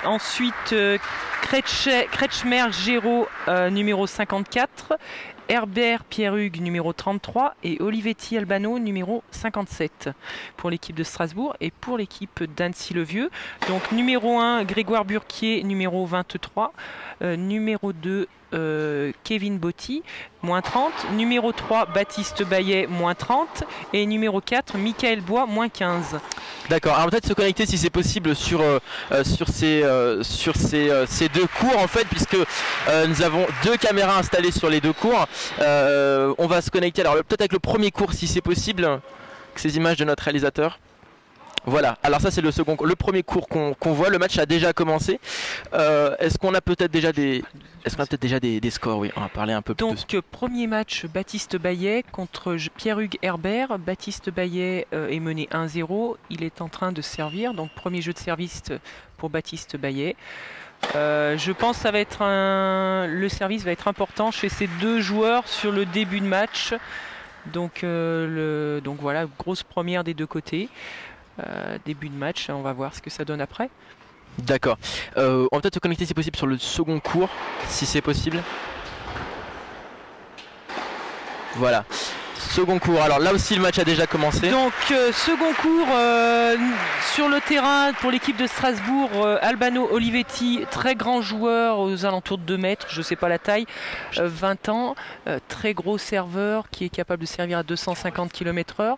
Ensuite, Kretschmer Géraud, numéro 54. Herbert Pierre-Hugues, numéro 33. Et Olivetti Albano, numéro 57. Pour l'équipe de Strasbourg et pour l'équipe d'Annecy-le-Vieux. Donc, numéro 1, Grégoire Burquier, numéro 23. Numéro 2, Kevin Botti, moins 30. Numéro 3, Baptiste Baillet, moins 30. Et numéro 4, Michael Bois, moins 15. D'accord, alors peut-être se connecter si c'est possible sur ces deux cours en fait, puisque nous avons 2 caméras installées sur les 2 cours. On va se connecter alors peut-être avec le premier cours si c'est possible, avec ces images de notre réalisateur. Voilà, alors ça c'est le premier cours qu'on voit. Le match a déjà commencé. Est-ce qu'on a peut-être déjà des scores? Oui, on va parler un peu plus. Donc premier match, Baptiste Baillet contre Pierre-Hugues Herbert. Baptiste Baillet est mené 1-0. Il est en train de servir. Donc premier jeu de service pour Baptiste Baillet. Je pense que ça va être le service va être important chez ces 2 joueurs sur le début de match. Donc voilà, grosse première des 2 côtés. Début de match, on va voir ce que ça donne après. D'accord. On va peut-être se connecter si possible sur le second cours, si c'est possible. Voilà. Second cours, alors là aussi le match a déjà commencé. Donc second cours sur le terrain pour l'équipe de Strasbourg, Albano Olivetti, très grand joueur aux alentours de 2 mètres, je ne sais pas la taille, 20 ans, très gros serveur qui est capable de servir à 250 km/h.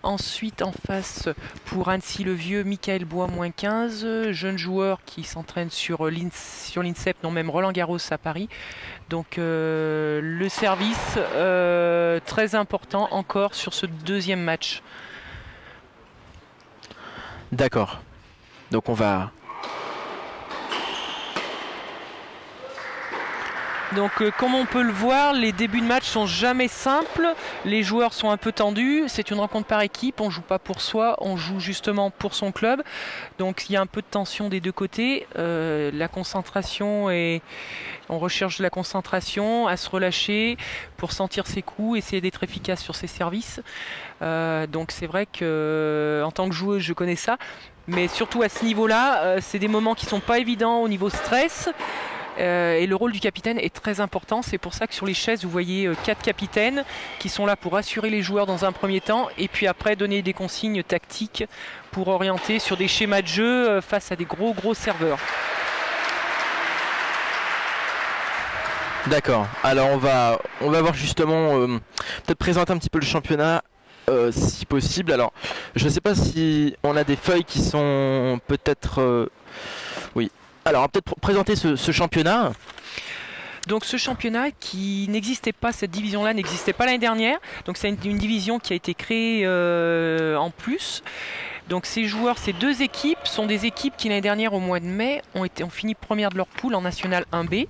Ensuite en face pour Annecy-le-Vieux, Michael Bois, moins 15, jeune joueur qui s'entraîne sur l'INSEP, non même Roland Garros à Paris. Donc le service très important encore sur ce deuxième match. D'accord. Donc on va... Donc comme on peut le voir, les débuts de match sont jamais simples, les joueurs sont un peu tendus, c'est une rencontre par équipe, on joue pas pour soi, on joue justement pour son club. Donc il y a un peu de tension des 2 côtés, la concentration et on recherche de la concentration, à se relâcher pour sentir ses coups, essayer d'être efficace sur ses services. Donc c'est vrai que en tant que joueuse je connais ça, mais surtout à ce niveau-là, c'est des moments qui sont pas évidents au niveau stress. Et le rôle du capitaine est très important. C'est pour ça que sur les chaises, vous voyez 4 capitaines qui sont là pour assurer les joueurs dans un premier temps et puis après donner des consignes tactiques pour orienter sur des schémas de jeu face à des gros serveurs. D'accord. Alors on va voir justement, peut-être présenter un petit peu le championnat. Si possible. Alors je ne sais pas si on a des feuilles qui sont peut-être... oui. Alors, on va peut-être présenter ce championnat. Donc ce championnat qui n'existait pas, cette division-là n'existait pas l'année dernière. Donc c'est une division qui a été créée en plus. Donc ces joueurs, ces 2 équipes sont des équipes qui l'année dernière au mois de mai ont fini première de leur poule en National 1B.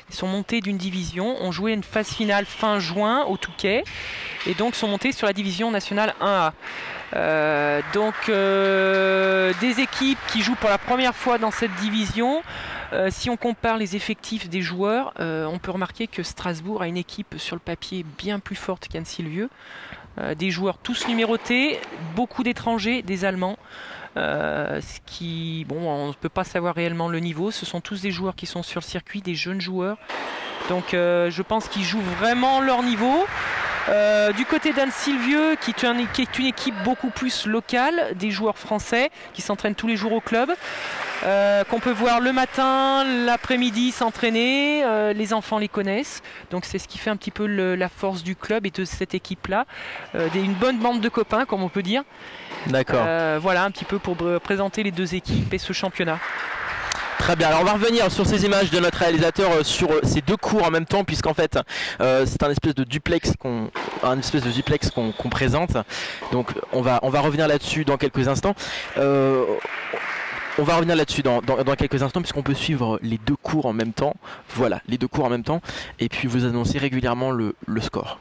Ils sont montés d'une division, ont joué une phase finale fin juin au Touquet et donc sont montés sur la division nationale 1A. Des équipes qui jouent pour la première fois dans cette division. Si on compare les effectifs des joueurs, on peut remarquer que Strasbourg a une équipe sur le papier bien plus forte qu'Annecy-le-Vieux. Des joueurs tous numérotés, beaucoup d'étrangers, des Allemands. Ce qui, bon, on ne peut pas savoir réellement le niveau. Ce sont tous des joueurs qui sont sur le circuit, des jeunes joueurs. Donc je pense qu'ils jouent vraiment leur niveau. Du côté d'Annecy-le-Vieux, qui est une équipe beaucoup plus locale, des joueurs français qui s'entraînent tous les jours au club, qu'on peut voir le matin, l'après-midi s'entraîner, les enfants les connaissent, donc c'est ce qui fait un petit peu la force du club et de cette équipe-là, une bonne bande de copains comme on peut dire. D'accord. Voilà un petit peu pour présenter les 2 équipes et ce championnat. Très bien, alors on va revenir sur ces images de notre réalisateur sur ces 2 cours en même temps, puisqu'en fait c'est un espèce de duplex qu'on présente. Donc on va revenir là-dessus dans quelques instants. On va revenir là-dessus dans quelques instants, puisqu'on peut suivre les 2 cours en même temps. Voilà, les 2 cours en même temps, et puis vous annoncer régulièrement le score.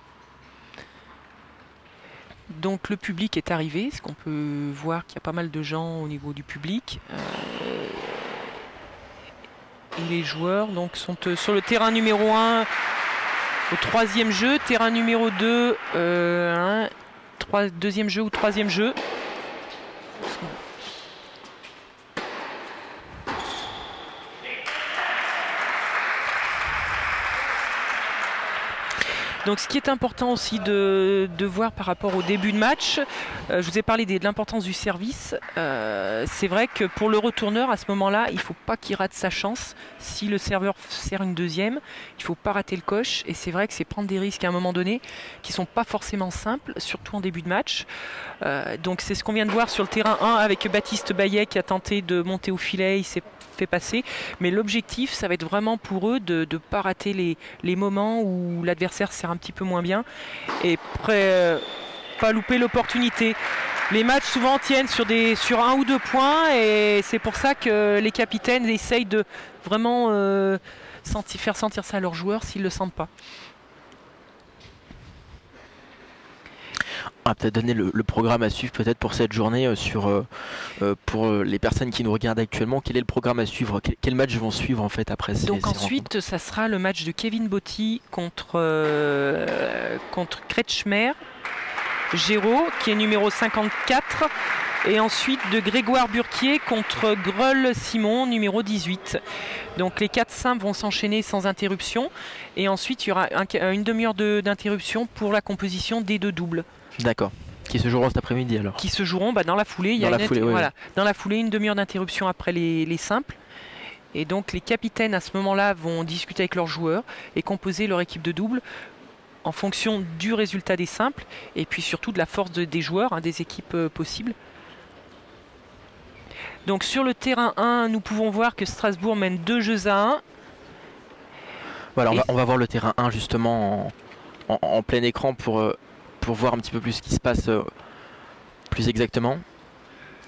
Donc le public est arrivé, ce qu'on peut voir qu'il y a pas mal de gens au niveau du public. Et les joueurs donc, sont sur le terrain numéro 1 au 3e jeu, terrain numéro 2, 2e jeu ou 3e jeu. Donc ce qui est important aussi de voir par rapport au début de match, je vous ai parlé de l'importance du service. C'est vrai que pour le retourneur, à ce moment-là, il ne faut pas qu'il rate sa chance. Si le serveur sert une deuxième, il ne faut pas rater le coche. Et c'est vrai que c'est prendre des risques à un moment donné qui ne sont pas forcément simples, surtout en début de match. Donc c'est ce qu'on vient de voir sur le terrain 1 avec Baptiste Baillet qui a tenté de monter au filet. Il s'est fait passer, mais l'objectif ça va être vraiment pour eux de ne pas rater les moments où l'adversaire sert un petit peu moins bien et pas louper l'opportunité. Les matchs souvent tiennent sur 1 ou 2 points et c'est pour ça que les capitaines essayent de vraiment faire sentir ça à leurs joueurs s'ils ne le sentent pas. On va peut-être donner le programme à suivre peut-être pour cette journée pour les personnes qui nous regardent actuellement. Quel est le programme à suivre? Quel match vont suivre en fait après ces Donc ensuite, ça sera le match de Kevin Botti contre Kretschmer Géraud, qui est numéro 54. Et ensuite de Grégoire Burquier contre Greul Simon, numéro 18. Donc les 4 simples vont s'enchaîner sans interruption. Et ensuite, il y aura une demi-heure d'interruption pour la composition des 2 doubles. D'accord. Qui se joueront cet après-midi alors? Qui se joueront dans la foulée. Dans la foulée, une demi-heure d'interruption après les simples. Et donc les capitaines à ce moment-là vont discuter avec leurs joueurs et composer leur équipe de double en fonction du résultat des simples et puis surtout de la force des joueurs, des équipes possibles. Donc sur le terrain 1, nous pouvons voir que Strasbourg mène 2-1. Voilà, on va voir le terrain 1 justement en plein écran pour voir un petit peu plus ce qui se passe plus exactement,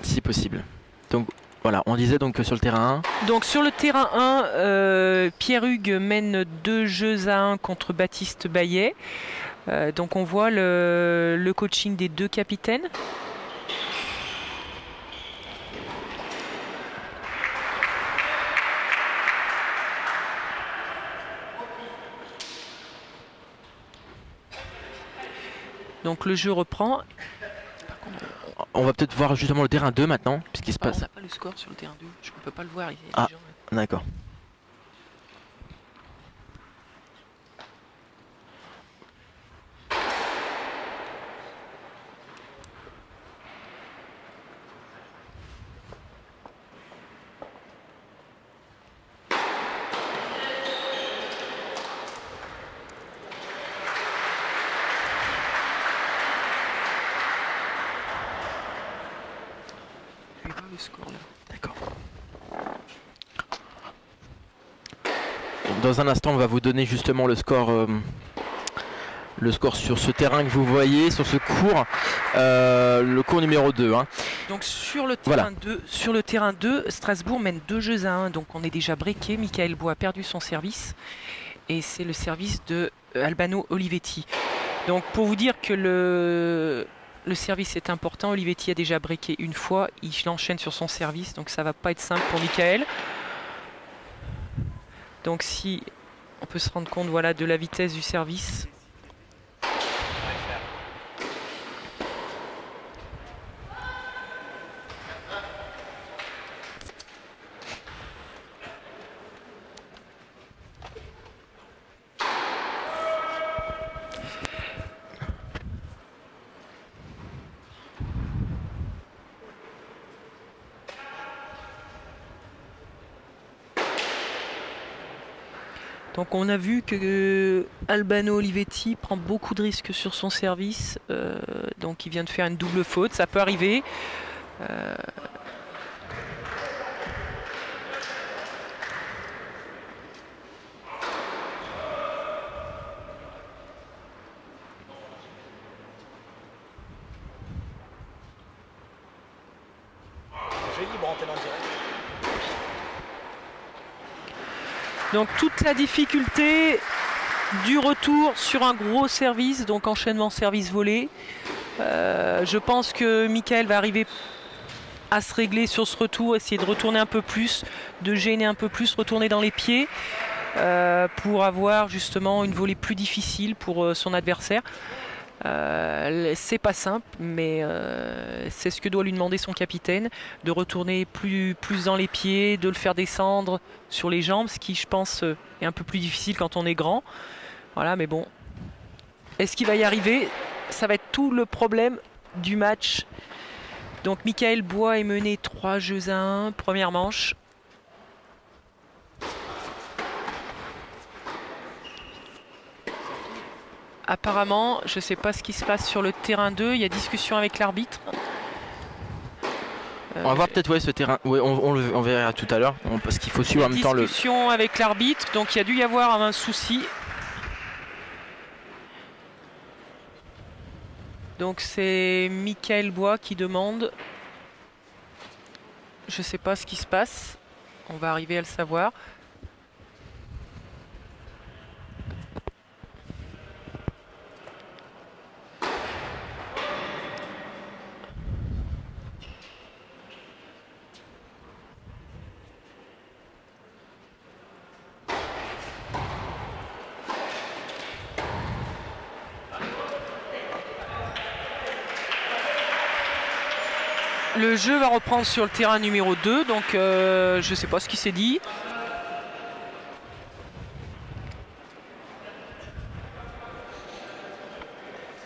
si possible. Donc voilà, on disait donc que sur le terrain 1. Donc sur le terrain 1, Pierre Hugues mène 2-1 contre Baptiste Baillet. Donc on voit le coaching des 2 capitaines. Donc le jeu reprend. On va peut-être voir justement le terrain 2 maintenant, puisqu'il se passe. On n'a pas le score sur le terrain 2, je ne peux pas le voir. Ah, d'accord. D'accord. Dans un instant, on va vous donner justement le score sur ce terrain que vous voyez, sur ce cours, le cours numéro 2. Hein. Donc sur le terrain 2, Strasbourg mène 2-1. Donc on est déjà breaké. Michael Bois a perdu son service et c'est le service de Albano Olivetti. Donc pour vous dire que le service est important, Olivetti a déjà breaké une fois, il enchaîne sur son service, donc ça va pas être simple pour Michael. Donc si on peut se rendre compte de la vitesse du service. Donc on a vu que Albano Olivetti prend beaucoup de risques sur son service, donc il vient de faire une double faute, ça peut arriver. Donc toute la difficulté du retour sur un gros service, donc enchaînement service volé. Je pense que Michael va arriver à se régler sur ce retour, essayer de retourner un peu plus, de gêner un peu plus, retourner dans les pieds pour avoir justement une volée plus difficile pour son adversaire. C'est pas simple, mais c'est ce que doit lui demander son capitaine, de retourner plus dans les pieds, de le faire descendre sur les jambes, ce qui je pense est un peu plus difficile quand on est grand. Voilà, mais bon, Est-ce qu'il va y arriver? Ça va être tout le problème du match. Donc Michael Bois est mené 3 jeux à 1, première manche. Apparemment, je ne sais pas ce qui se passe sur le terrain 2, il y a discussion avec l'arbitre. On va voir peut-être ce terrain, on verra tout à l'heure, parce qu'il faut suivre en même temps le... Discussion avec l'arbitre, donc il y a dû y avoir un souci. Donc c'est Michael Bois qui demande. Je ne sais pas ce qui se passe, on va arriver à le savoir. Le jeu va reprendre sur le terrain numéro 2, donc je ne sais pas ce qui s'est dit.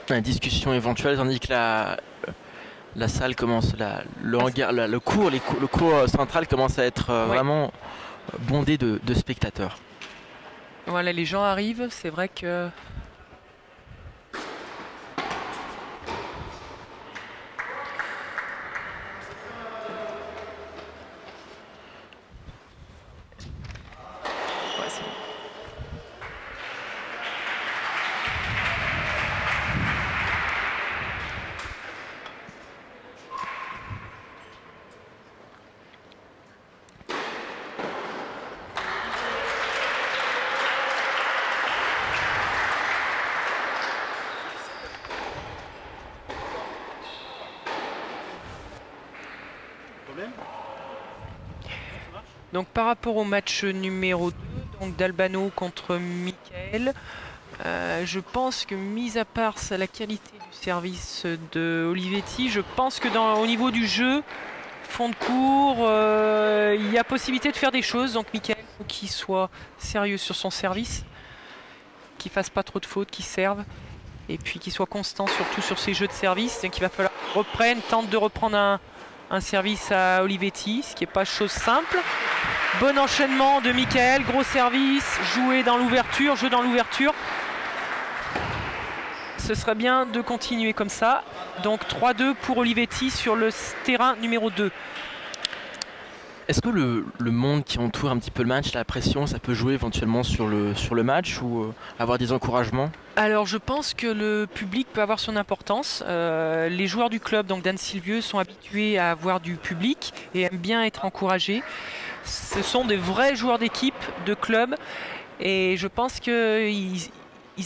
La discussion éventuelle, tandis que la salle commence, le cours central commence à être vraiment bondé de spectateurs. Voilà, les gens arrivent, c'est vrai que... Donc par rapport au match numéro 2, donc d'Albano contre Michael, je pense que mis à part la qualité du service de Olivetti, je pense que au niveau du jeu, fond de cours, il y a possibilité de faire des choses. Donc Michael, il faut qu'il soit sérieux sur son service, qu'il fasse pas trop de fautes, qu'il serve, et puis qu'il soit constant surtout sur ses jeux de service. Donc il va falloir qu'il reprenne, tente de reprendre un service à Olivetti, ce qui n'est pas chose simple. Bon enchaînement de Michael, gros service, joué dans l'ouverture, jeu dans l'ouverture. Ce serait bien de continuer comme ça. Donc 3-2 pour Olivetti sur le terrain numéro 2. Est-ce que le monde qui entoure un petit peu le match, la pression, ça peut jouer éventuellement sur le match ou avoir des encouragements? Alors je pense que le public peut avoir son importance. Les joueurs du club, donc Dan Silvieux, sont habitués à avoir du public et aiment bien être encouragés. Ce sont des vrais joueurs d'équipe, de club, et je pense qu'ils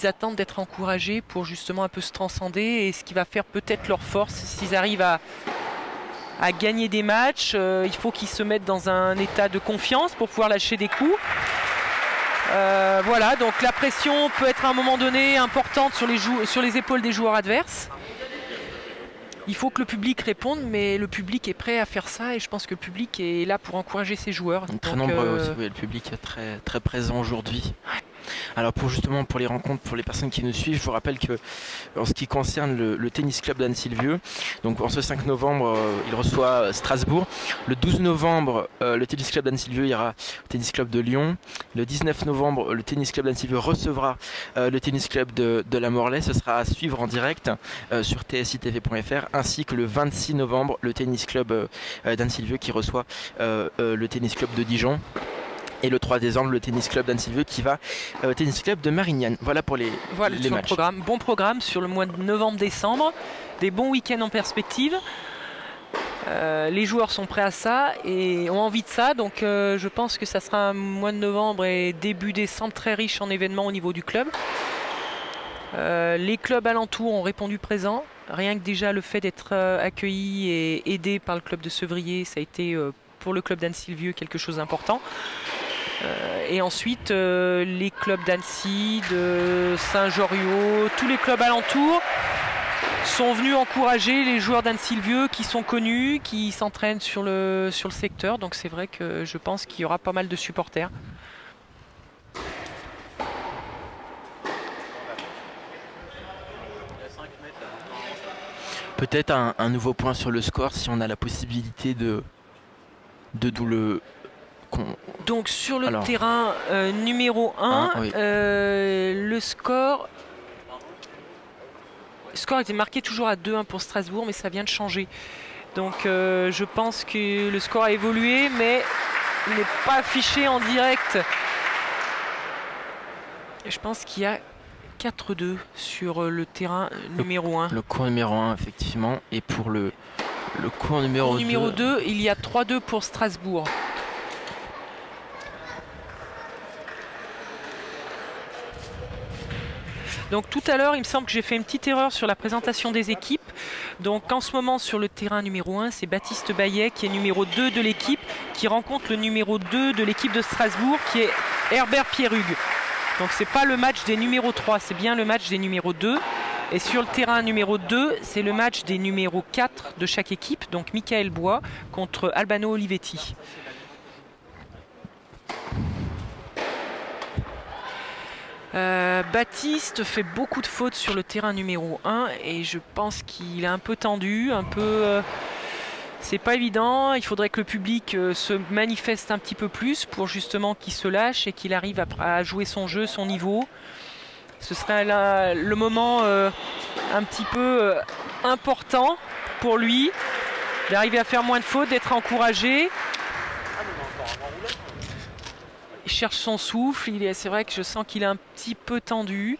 attendent d'être encouragés pour justement un peu se transcender, et ce qui va faire peut-être leur force s'ils arrivent à gagner des matchs. Il faut qu'ils se mettent dans un état de confiance pour pouvoir lâcher des coups. Voilà, donc la pression peut être à un moment donné importante sur les épaules des joueurs adverses. Il faut que le public réponde, mais le public est prêt à faire ça, et je pense que le public est là pour encourager ses joueurs. Très nombreux aussi, oui, le public est très, très présent aujourd'hui. Alors pour les rencontres, pour les personnes qui nous suivent, je vous rappelle que en ce qui concerne le tennis club d'Anne Silvieux, donc en ce 5 novembre, il reçoit Strasbourg. Le 12 novembre, le tennis club d'Anne Silvieux ira au tennis club de Lyon. Le 19 novembre, le tennis club d'Anne Silvieux recevra le tennis club de la Morlaix. Ce sera à suivre en direct sur tsitv.fr, ainsi que le 26 novembre, le tennis club d'Anne Silvieux qui reçoit le tennis club de Dijon. Et le 3 décembre, le tennis club d'Anne Silvieux qui va au tennis club de Marignane. Voilà pour les matchs. Programme. Bon programme sur le mois de novembre-décembre. Des bons week-ends en perspective. Les joueurs sont prêts à ça et ont envie de ça. Donc je pense que ça sera un mois de novembre et début décembre très riche en événements au niveau du club. Les clubs alentours ont répondu présent. Rien que déjà le fait d'être accueilli et aidé par le club de Sevrier, ça a été pour le club d'Anne Silvieux quelque chose d'important. Et ensuite les clubs d'Annecy, de Saint-Joriot, tous les clubs alentours sont venus encourager les joueurs d'Anne Silvieux qui sont connus, qui s'entraînent sur le secteur. Donc c'est vrai que je pense qu'il y aura pas mal de supporters. Peut-être un nouveau point sur le score si on a la possibilité de d'où le... Donc sur le terrain numéro 1, oui. le score était marqué toujours à 2-1 pour Strasbourg, mais ça vient de changer. Donc je pense que le score a évolué, mais il n'est pas affiché en direct. Je pense qu'il y a 4-2 sur le terrain numéro 1. Le cours numéro 1, effectivement. Et pour le cours numéro 2, il y a 3-2 pour Strasbourg. Donc tout à l'heure, il me semble que j'ai fait une petite erreur sur la présentation des équipes. Donc en ce moment, sur le terrain numéro 1, c'est Baptiste Baillet qui est numéro 2 de l'équipe, qui rencontre le numéro 2 de l'équipe de Strasbourg, qui est Herbert Pierrugue. Donc c'est pas le match des numéros 3, c'est bien le match des numéros 2. Et sur le terrain numéro 2, c'est le match des numéros 4 de chaque équipe, donc Michael Bois contre Albano Olivetti. Baptiste fait beaucoup de fautes sur le terrain numéro 1 et je pense qu'il est un peu tendu, c'est pas évident. Il faudrait que le public se manifeste un petit peu plus pour justement qu'il se lâche et qu'il arrive à jouer son jeu, son niveau. Ce serait là le moment un petit peu important pour lui d'arriver à faire moins de fautes, d'être encouragé. Il cherche son souffle, c'est vrai que je sens qu'il est un petit peu tendu.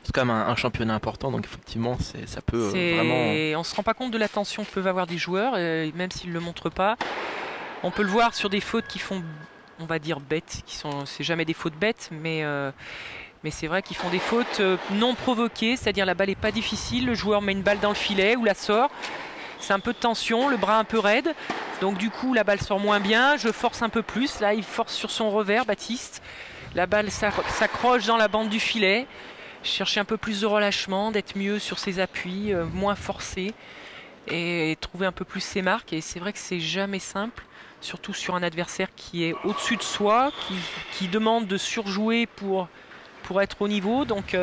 C'est quand même un championnat important, donc effectivement ça peut vraiment... On ne se rend pas compte de la tension que peuvent avoir des joueurs, même s'ils ne le montrent pas. On peut le voir sur des fautes qui font, on va dire, bêtes. C'est jamais des fautes bêtes, mais c'est vrai qu'ils font des fautes non provoquées, c'est-à-dire la balle n'est pas difficile, le joueur met une balle dans le filet ou la sort. C'est un peu de tension, le bras un peu raide. Donc du coup, la balle sort moins bien. Je force un peu plus. Là, il force sur son revers, Baptiste. La balle s'accroche dans la bande du filet. Chercher un peu plus de relâchement, d'être mieux sur ses appuis, moins forcé. Et trouver un peu plus ses marques. Et c'est vrai que c'est jamais simple. Surtout sur un adversaire qui est au-dessus de soi, qui demande de surjouer pour être au niveau. Donc...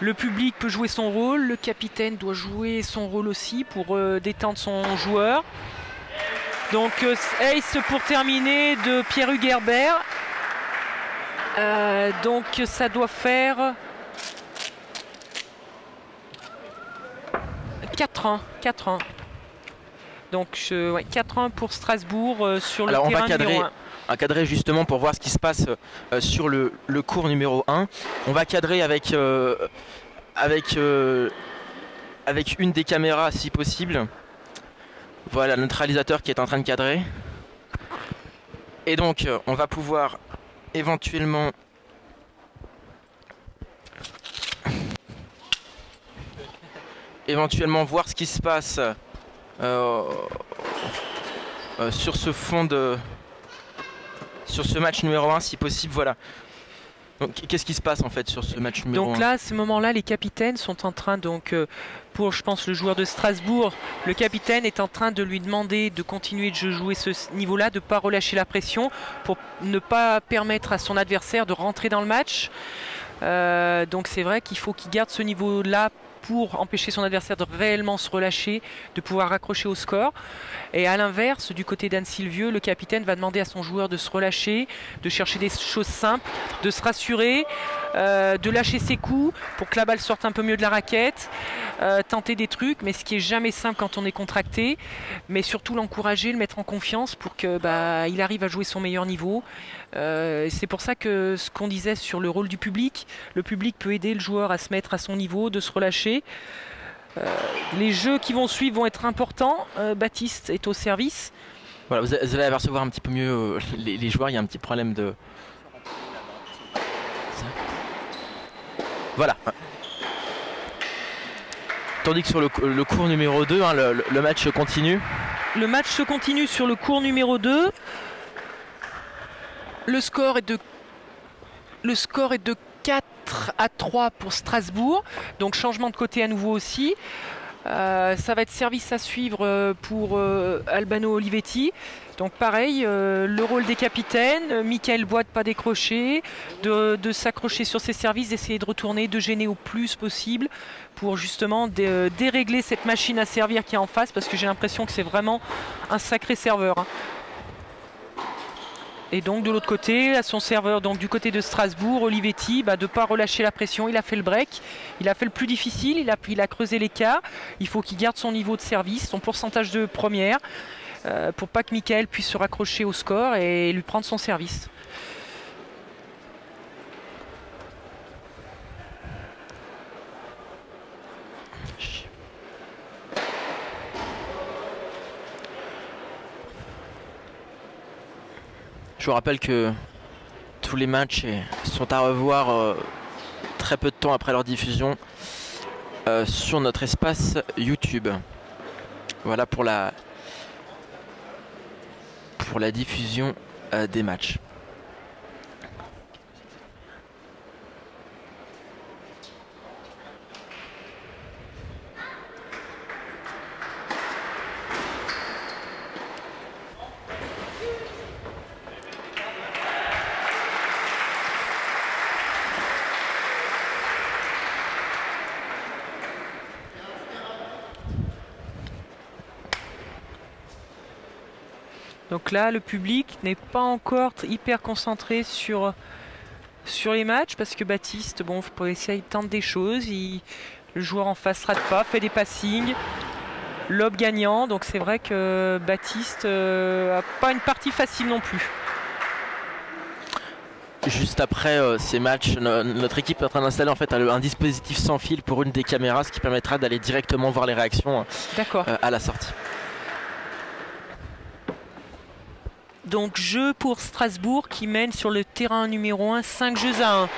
le public peut jouer son rôle, le capitaine doit jouer son rôle aussi pour détendre son joueur. Donc ace pour terminer de Pierrugue Herbert. Donc ça doit faire 4-1. Donc 4-1 pour Strasbourg sur le terrain numéro 1. On va cadrer justement pour voir ce qui se passe sur le cours numéro 1. On va cadrer avec une des caméras si possible. Voilà, notre réalisateur qui est en train de cadrer. Et donc on va pouvoir éventuellement voir ce qui se passe sur ce fond sur ce match numéro 1 si possible. Voilà. Donc qu'est-ce qui se passe en fait sur ce match numéro 1? Donc là, à ce moment-là, les capitaines sont en train, pour je pense le joueur de Strasbourg, le capitaine est en train de lui demander de continuer de jouer ce niveau-là, de ne pas relâcher la pression pour ne pas permettre à son adversaire de rentrer dans le match. Donc c'est vrai qu'il faut qu'il garde ce niveau-là pour empêcher son adversaire de réellement se relâcher, de pouvoir raccrocher au score. Et à l'inverse, du côté d'Anne Sylvieux, le capitaine va demander à son joueur de se relâcher, de chercher des choses simples, de se rassurer, de lâcher ses coups pour que la balle sorte un peu mieux de la raquette, tenter des trucs, mais ce qui est jamais simple quand on est contracté, mais surtout l'encourager, le mettre en confiance pour que il arrive à jouer son meilleur niveau. C'est pour ça que ce qu'on disait sur le rôle du public, le public peut aider le joueur à se mettre à son niveau, de se relâcher. Les jeux qui vont suivre vont être importants. Baptiste est au service. Voilà, vous allez apercevoir un petit peu mieux les joueurs, il y a un petit problème de... Voilà. Tandis que sur le cours numéro 2, le match continue. Le match se continue sur le cours numéro 2. Le score est de 4-3 pour Strasbourg. Donc changement de côté à nouveau aussi. Ça va être service à suivre pour Albano Olivetti. Donc pareil, le rôle des capitaines, Michael Bois de pas décrocher, de s'accrocher sur ses services, d'essayer de retourner, de gêner au plus possible pour justement dérégler cette machine à servir qui est en face, parce que j'ai l'impression que c'est vraiment un sacré serveur. Hein. Et donc de l'autre côté, à son serveur, donc du côté de Strasbourg, Olivetti, de ne pas relâcher la pression, il a fait le break, il a fait le plus difficile, il a creusé l'écart, il faut qu'il garde son niveau de service, son pourcentage de première, pour pas que Michael puisse se raccrocher au score et lui prendre son service. Je vous rappelle que tous les matchs sont à revoir très peu de temps après leur diffusion sur notre espace YouTube. Voilà pour la diffusion des matchs. Donc là, le public n'est pas encore hyper concentré sur les matchs, parce que Baptiste, bon, pour essayer de tenter des choses, le joueur en face rate pas, fait des passings, lob gagnant, donc c'est vrai que Baptiste a pas une partie facile non plus. Juste après ces matchs, notre équipe est en train d'installer en fait un dispositif sans fil pour une des caméras, ce qui permettra d'aller directement voir les réactions à la sortie. Donc jeu pour Strasbourg qui mène sur le terrain numéro 1, 5 jeux à 1.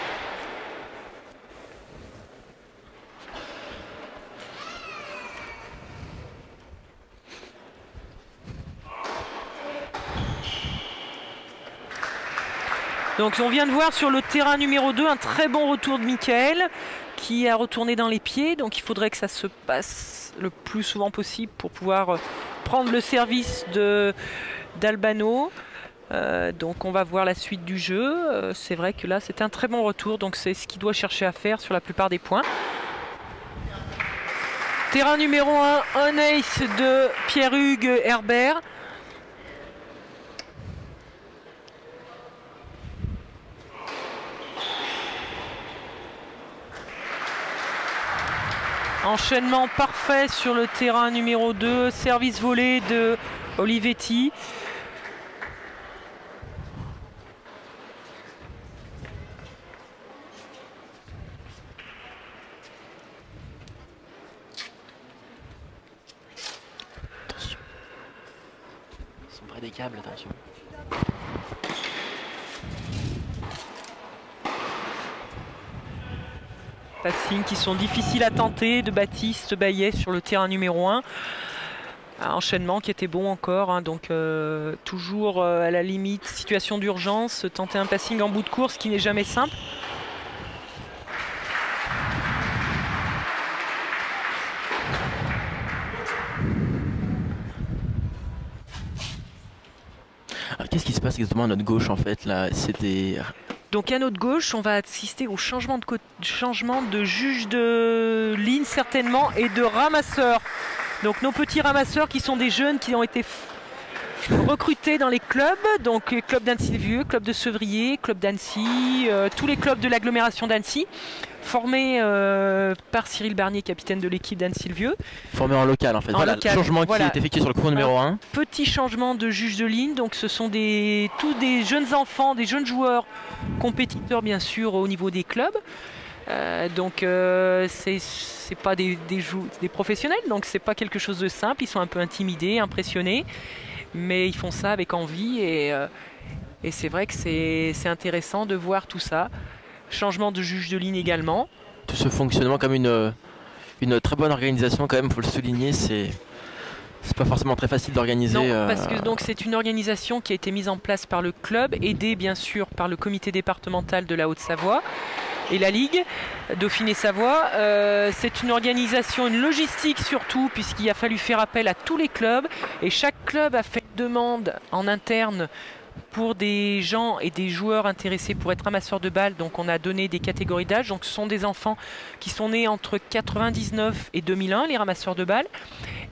Donc on vient de voir sur le terrain numéro 2 un très bon retour de Michael qui a retourné dans les pieds. Donc il faudrait que ça se passe le plus souvent possible pour pouvoir prendre le service d'Albano. Donc on va voir la suite du jeu. C'est vrai que là c'est un très bon retour, donc c'est ce qu'il doit chercher à faire sur la plupart des points. Terrain numéro 1, un ace de Pierre-Hugues Herbert. Enchaînement parfait sur le terrain numéro 2, service volé de Olivetti. Attention. Ils sont près des câbles, attention. Passings qui sont difficiles à tenter de Baptiste Baillet sur le terrain numéro 1. Un enchaînement qui était bon encore, hein, donc toujours à la limite, situation d'urgence, tenter un passing en bout de course qui n'est jamais simple. Qu'est-ce qui se passe exactement à notre gauche en fait là? C'était... Donc à notre gauche, on va assister au changement de juge de ligne certainement et de ramasseur. Donc nos petits ramasseurs qui sont des jeunes qui ont été recrutés dans les clubs, donc club d'Annecy-le-Vieux, club de Sevrier, club d'Annecy, tous les clubs de l'agglomération d'Annecy, formés par Cyril Barnier, capitaine de l'équipe d'Annecy-le-Vieux. Formés en local en fait. En voilà, local, le changement voilà. Qui est effectué sur le cours numéro 1. Petit changement de juge de ligne, donc ce sont tous des jeunes enfants, des jeunes joueurs, compétiteurs bien sûr au niveau des clubs. Donc c'est pas des professionnels, donc c'est pas quelque chose de simple. Ils sont un peu intimidés, impressionnés, mais ils font ça avec envie et c'est vrai que c'est intéressant de voir tout ça. Changement de juge de ligne également. Tout ce fonctionnement comme une très bonne organisation quand même, faut le souligner. C'est pas forcément très facile d'organiser. Non, parce que donc c'est une organisation qui a été mise en place par le club, aidée bien sûr par le comité départemental de la Haute-Savoie. et la Ligue Dauphiné-Savoie. C'est une organisation, une logistique surtout, puisqu'il a fallu faire appel à tous les clubs et chaque club a fait une demande en interne pour des gens et des joueurs intéressés pour être ramasseurs de balles. Donc on a donné des catégories d'âge. Donc ce sont des enfants qui sont nés entre 99 et 2001, les ramasseurs de balles.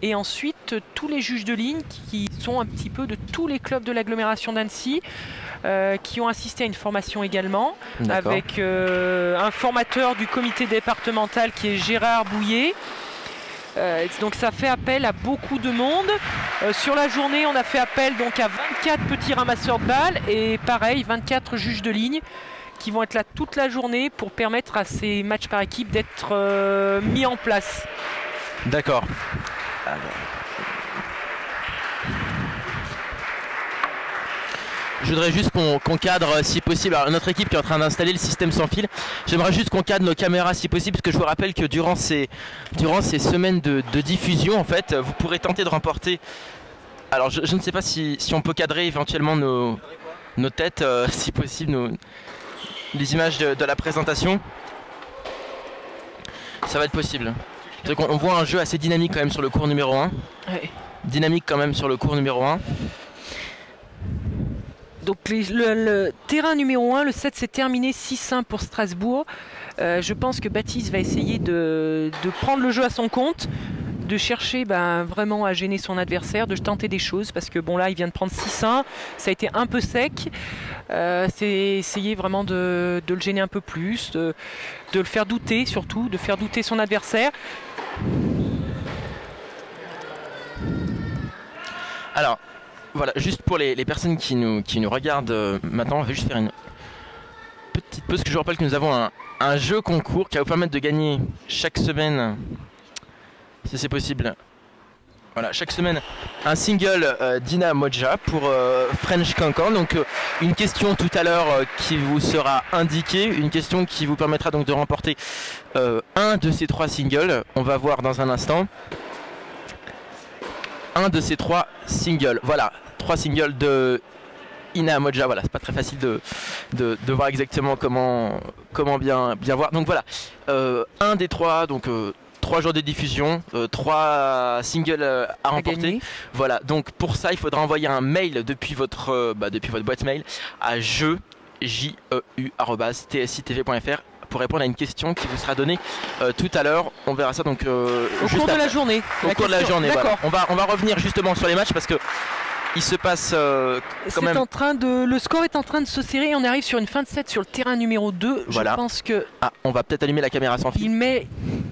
Et ensuite tous les juges de ligne qui sont un petit peu de tous les clubs de l'agglomération d'Annecy, qui ont assisté à une formation également, avec un formateur du comité départemental qui est Gérard Bouillet. Donc ça fait appel à beaucoup de monde. Sur la journée, on a fait appel donc à 24 petits ramasseurs de balles et pareil, 24 juges de ligne qui vont être là toute la journée pour permettre à ces matchs par équipe d'être mis en place. D'accord. Je voudrais juste qu'on cadre si possible. Alors, notre équipe qui est en train d'installer le système sans fil. J'aimerais juste qu'on cadre nos caméras si possible, parce que je vous rappelle que durant ces semaines de diffusion, en fait, vous pourrez tenter de remporter. Alors je ne sais pas si on peut cadrer éventuellement nos têtes, si possible, les images de la présentation. Ça va être possible. Donc on voit un jeu assez dynamique quand même sur le cours numéro 1. Ouais. Dynamique quand même sur le cours numéro 1. Donc le terrain numéro 1, le 7 s'est terminé 6-1 pour Strasbourg. Je pense que Baptiste va essayer de prendre le jeu à son compte, de chercher vraiment à gêner son adversaire, de tenter des choses, parce que bon là il vient de prendre 6-1, ça a été un peu sec. C'est essayer vraiment de le gêner un peu plus, de le faire douter surtout, de faire douter son adversaire. Alors voilà, juste pour les personnes qui nous regardent maintenant, on va juste faire une petite pause, que je vous rappelle que nous avons un jeu concours qui va vous permettre de gagner chaque semaine, si c'est possible, voilà, chaque semaine un single d'Ina Modja pour French Cancan. Donc une question tout à l'heure qui vous sera indiquée, une question qui vous permettra donc de remporter un de ces 3 singles. On va voir dans un instant un de ces 3 singles. Voilà, 3 singles de Ina Modja. Voilà, c'est pas très facile de voir exactement comment bien voir. Donc voilà, un des 3, donc 3 jours de diffusion, 3 singles à remporter. Voilà, donc pour ça il faudra envoyer un mail depuis votre boîte mail à jeu@tsitv.fr pour répondre à une question qui vous sera donnée tout à l'heure. On verra ça donc au cours de la journée. Au cours de la journée, voilà. On va revenir justement sur les matchs parce que il se passe quand même. Le score est en train de se serrer et on arrive sur une fin de set sur le terrain numéro 2. Voilà. Je pense que. On va peut-être allumer la caméra sans fil.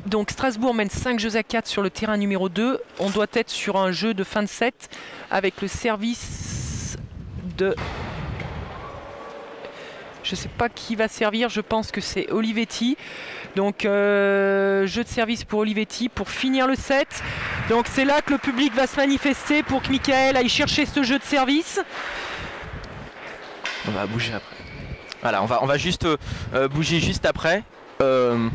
Donc Strasbourg mène 5 jeux à 4 sur le terrain numéro 2. On doit être sur un jeu de fin de set avec le service de. Je ne sais pas qui va servir, je pense que c'est Olivetti. Donc jeu de service pour Olivetti pour finir le set. Donc c'est là que le public va se manifester pour que Michael aille chercher ce jeu de service. On va bouger après. Voilà, on va juste bouger juste après. Vous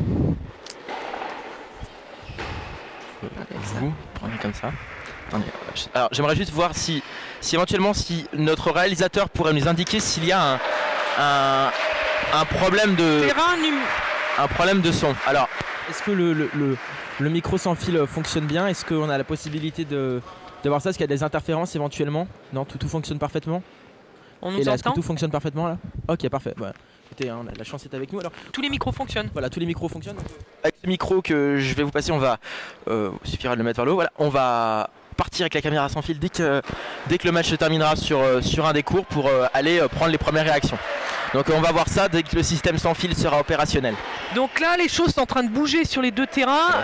prenez comme ça. Attendez, alors j'aimerais juste voir si éventuellement si notre réalisateur pourrait nous indiquer s'il y a un problème de son. Alors, est-ce que le micro sans fil fonctionne bien? Est-ce qu'on a la possibilité de voir ça? Est-ce qu'il y a des interférences éventuellement? Non, tout fonctionne parfaitement. On nous entend? Est-ce que tout fonctionne parfaitement là? Ok, parfait. Voilà. Écoutez, la chance est avec nous alors. Tous les micros fonctionnent. Voilà, tous les micros fonctionnent. Avec ce micro que je vais vous passer, il suffira de le mettre vers le haut. Voilà, on va partir avec la caméra sans fil dès que le match se terminera sur un des cours pour aller prendre les premières réactions. Donc on va voir ça dès que le système sans fil sera opérationnel. Donc là les choses sont en train de bouger sur les 2 terrains.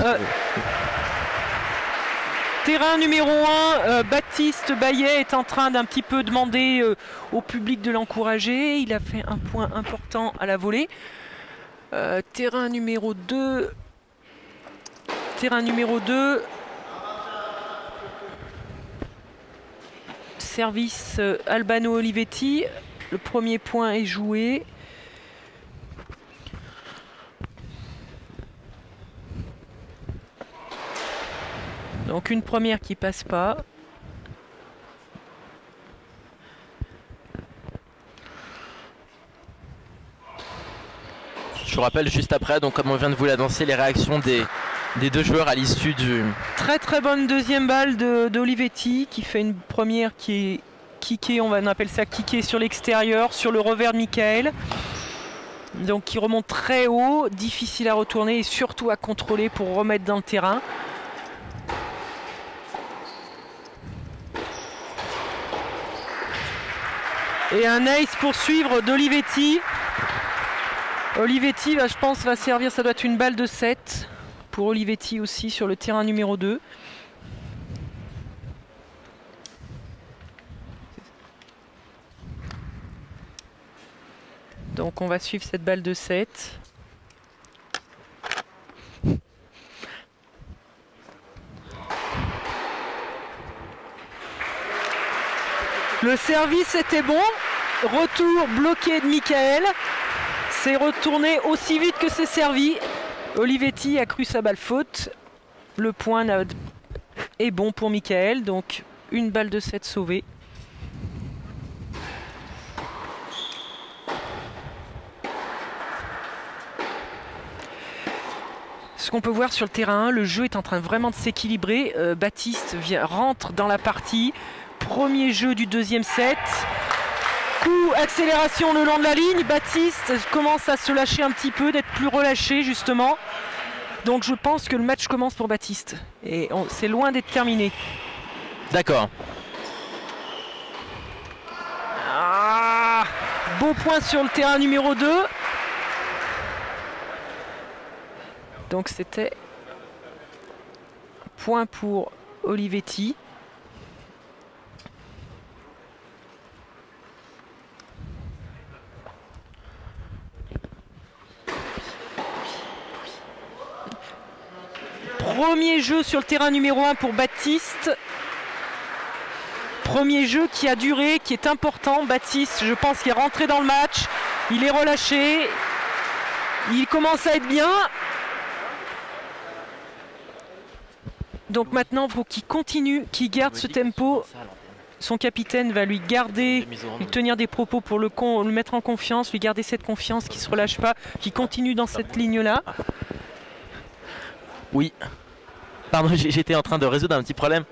Terrain numéro 1, Baptiste Baillet est en train d'un petit peu demander au public de l'encourager. Il a fait un point important à la volée. Terrain numéro 2. Service Albano Olivetti. Le premier point est joué. Donc une première qui passe pas. Je vous rappelle juste après, donc comme on vient de vous l'annoncer, les réactions des deux joueurs à l'issue du... Très très bonne deuxième balle d'Olivetti qui fait une première qui est kickée, on appelle ça kickée sur l'extérieur, sur le revers de Michael. Donc qui remonte très haut, difficile à retourner et surtout à contrôler pour remettre dans le terrain. Et un ace pour suivre d'Olivetti. Olivetti, je pense, va servir, ça doit être une balle de 7 pour Olivetti aussi sur le terrain numéro 2. Donc on va suivre cette balle de 7. Le service était bon. Retour bloqué de Michael. C'est retourné aussi vite que c'est servi. Olivetti a cru sa balle faute. Le point est bon pour Michael. Donc une balle de 7 sauvée. Ce qu'on peut voir sur le terrain, le jeu est en train vraiment de s'équilibrer. Baptiste rentre dans la partie. Premier jeu du deuxième set. Coup, accélération le long de la ligne. Baptiste commence à se lâcher un petit peu, d'être plus relâché justement. Donc je pense que le match commence pour Baptiste. Et c'est loin d'être terminé. D'accord. Beau point sur le terrain numéro 2. Donc c'était point pour Olivetti. Premier jeu sur le terrain numéro 1 pour Baptiste. Premier jeu qui a duré, qui est important. Baptiste, je pense qu'il est rentré dans le match. Il est relâché. Il commence à être bien. Donc maintenant, il faut qu'il continue, qu'il garde ce tempo. Son capitaine va lui garder, lui tenir des propos pour le mettre en confiance, lui garder cette confiance, qu'il ne se relâche pas, qu'il continue dans cette ligne-là. Oui. Pardon, j'étais en train de résoudre un petit problème.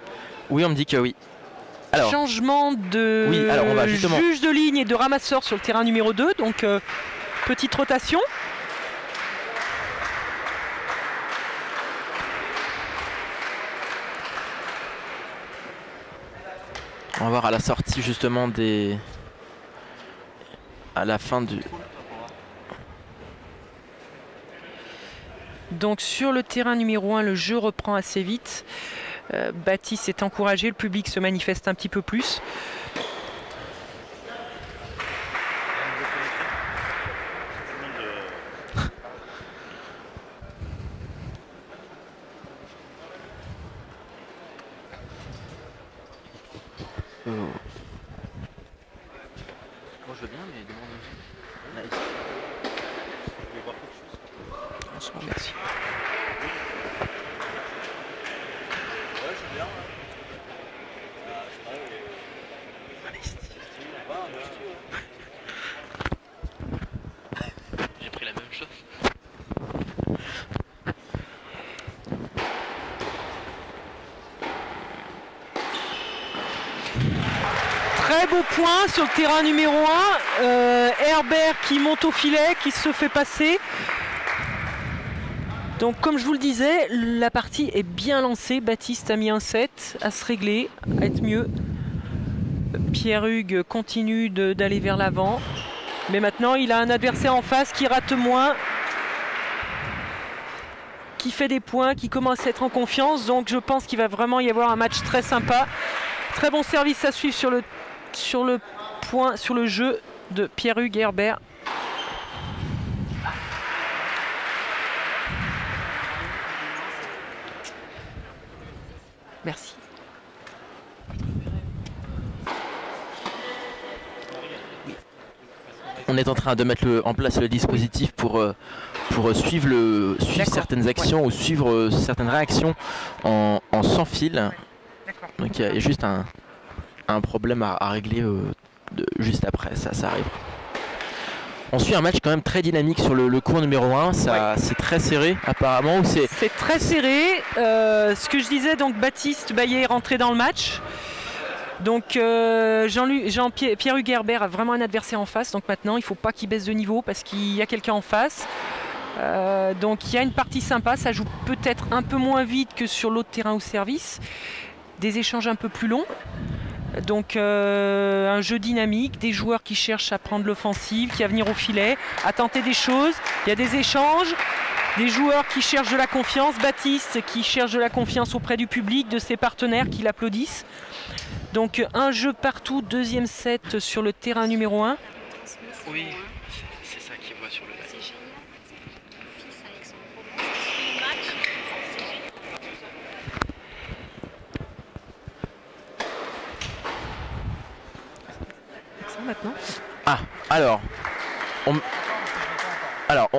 Oui, on me dit que oui. Alors, changement de oui, alors on va justement... juge de ligne et de ramasseur sur le terrain numéro 2. Donc, petite rotation. On va voir à la sortie justement des... à la fin du... Donc sur le terrain numéro 1, le jeu reprend assez vite. Baptiste est encouragé, le public se manifeste un petit peu plus. Moi je veux bien, mais demande. Nice. Merci. J'ai pris la même chose. Très beau point sur le terrain numéro 1. Herbert qui monte au filet, qui se fait passer. Donc comme je vous le disais, la partie est bien lancée. Baptiste a mis un set à se régler, à être mieux. Pierre-Hugues continue d'aller vers l'avant. Mais maintenant il a un adversaire en face qui rate moins. Qui fait des points, qui commence à être en confiance. Donc je pense qu'il va vraiment y avoir un match très sympa. Très bon service à suivre sur le jeu de Pierre-Hugues et Herbert. Merci. On est en train de mettre en place le dispositif pour suivre certaines actions ou suivre certaines réactions en sans fil. Donc il y a juste un problème à régler juste après, ça arrive. On suit un match quand même très dynamique sur le cours numéro 1, c'est très serré apparemment. C'est très serré, ce que je disais, donc Baptiste Baillet est rentré dans le match. Donc Pierre Hugerbert a vraiment un adversaire en face, donc maintenant il ne faut pas qu'il baisse de niveau parce qu'il y a quelqu'un en face. Donc il y a une partie sympa, ça joue peut-être un peu moins vite que sur l'autre terrain au service, des échanges un peu plus longs. Donc un jeu dynamique, des joueurs qui cherchent à prendre l'offensive, qui à venir au filet, à tenter des choses. Il y a des échanges, des joueurs qui cherchent de la confiance. Baptiste qui cherche de la confiance auprès du public, de ses partenaires qui l'applaudissent. Donc un jeu partout, deuxième set sur le terrain numéro 1. Oui, c'est ça qu'il voit sur le match. Maintenant. Ah, alors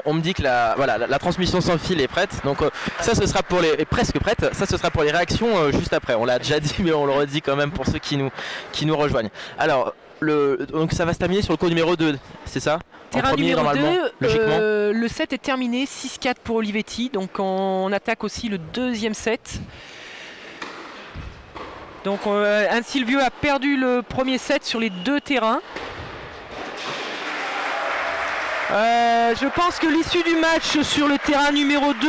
on me dit que la transmission sans fil est prête, donc ça ce sera pour les presque prête. Ça ce sera pour les réactions juste après. On l'a déjà dit, mais on le redit quand même pour ceux qui nous rejoignent. Alors donc ça va se terminer sur le cours numéro 2, c'est ça? Terrain en premier, numéro normalement, 2, logiquement. Le set est terminé, 6-4 pour Olivetti, donc on attaque aussi le deuxième set. Donc Anne Silvieux a perdu le premier set sur les deux terrains. Je pense que l'issue du match sur le terrain numéro 2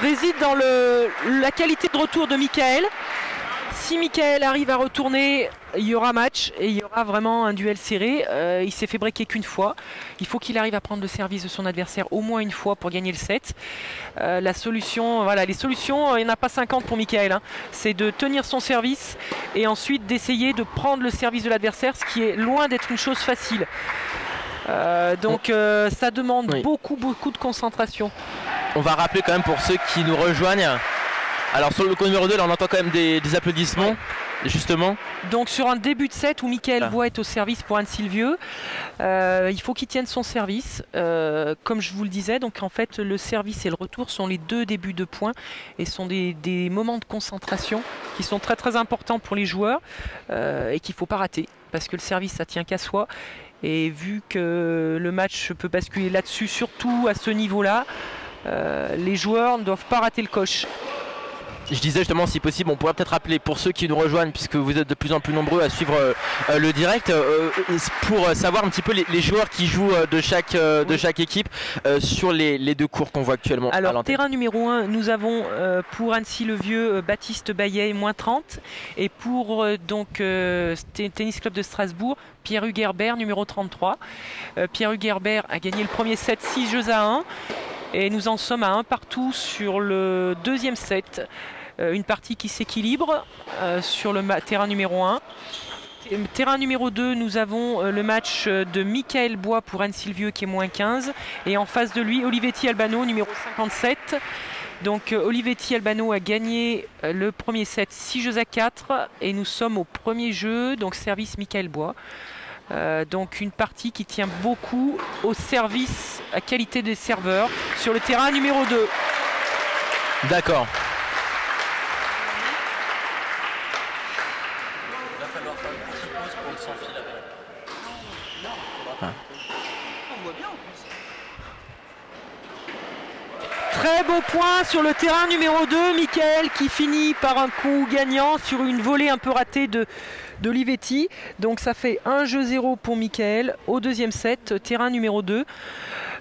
réside dans la qualité de retour de Michael. Si Michael arrive à retourner, il y aura match et il y aura vraiment un duel serré. Il s'est fait breaker qu'une fois. Il faut qu'il arrive à prendre le service de son adversaire au moins une fois pour gagner le set. La solution, voilà, les solutions, il n'y en a pas 50 pour Michael. Hein. C'est de tenir son service et ensuite d'essayer de prendre le service de l'adversaire, ce qui est loin d'être une chose facile. Donc ça demande beaucoup de concentration. On va rappeler quand même pour ceux qui nous rejoignent. Alors sur le cours numéro 2, là on entend quand même des applaudissements, justement. Donc sur un début de set où Michael Bois est au service pour Anne Silvieux, il faut qu'il tienne son service. Comme je vous le disais, donc en fait le service et le retour sont les deux débuts de points et sont des moments de concentration qui sont très très importants pour les joueurs et qu'il ne faut pas rater parce que le service ça tient qu'à soi. Et vu que le match peut basculer là-dessus, surtout à ce niveau-là, les joueurs ne doivent pas rater le coche. Je disais justement, si possible, on pourrait peut-être rappeler pour ceux qui nous rejoignent, puisque vous êtes de plus en plus nombreux à suivre le direct, pour savoir un petit peu les joueurs qui jouent de chaque équipe sur les deux cours qu'on voit actuellement. Alors, terrain numéro 1, nous avons pour Annecy-le-Vieux, Baptiste Baillet, moins 30. Et pour Tennis Club de Strasbourg, Pierre Hugerbert, numéro 33. Pierre Hugerbert a gagné le premier set 6-1. Et nous en sommes à 1 partout sur le deuxième set. Une partie qui s'équilibre sur le terrain numéro 1. Terrain numéro 2, nous avons le match de Michael Bois pour Anne Silvieux qui est moins 15. Et en face de lui, Olivetti Albano, numéro 57. Donc Olivetti Albano a gagné le premier set 6-4. Et nous sommes au premier jeu, donc service Michael Bois. Donc une partie qui tient beaucoup au service, à qualité des serveurs sur le terrain numéro 2. D'accord. Il va falloir faire une petite pause pour le sans fil. On voit bien en plus. Très beau point sur le terrain numéro 2, Michael qui finit par un coup gagnant sur une volée un peu ratée d'Olivetti. Donc ça fait 1-0 pour Michael au deuxième set, terrain numéro 2.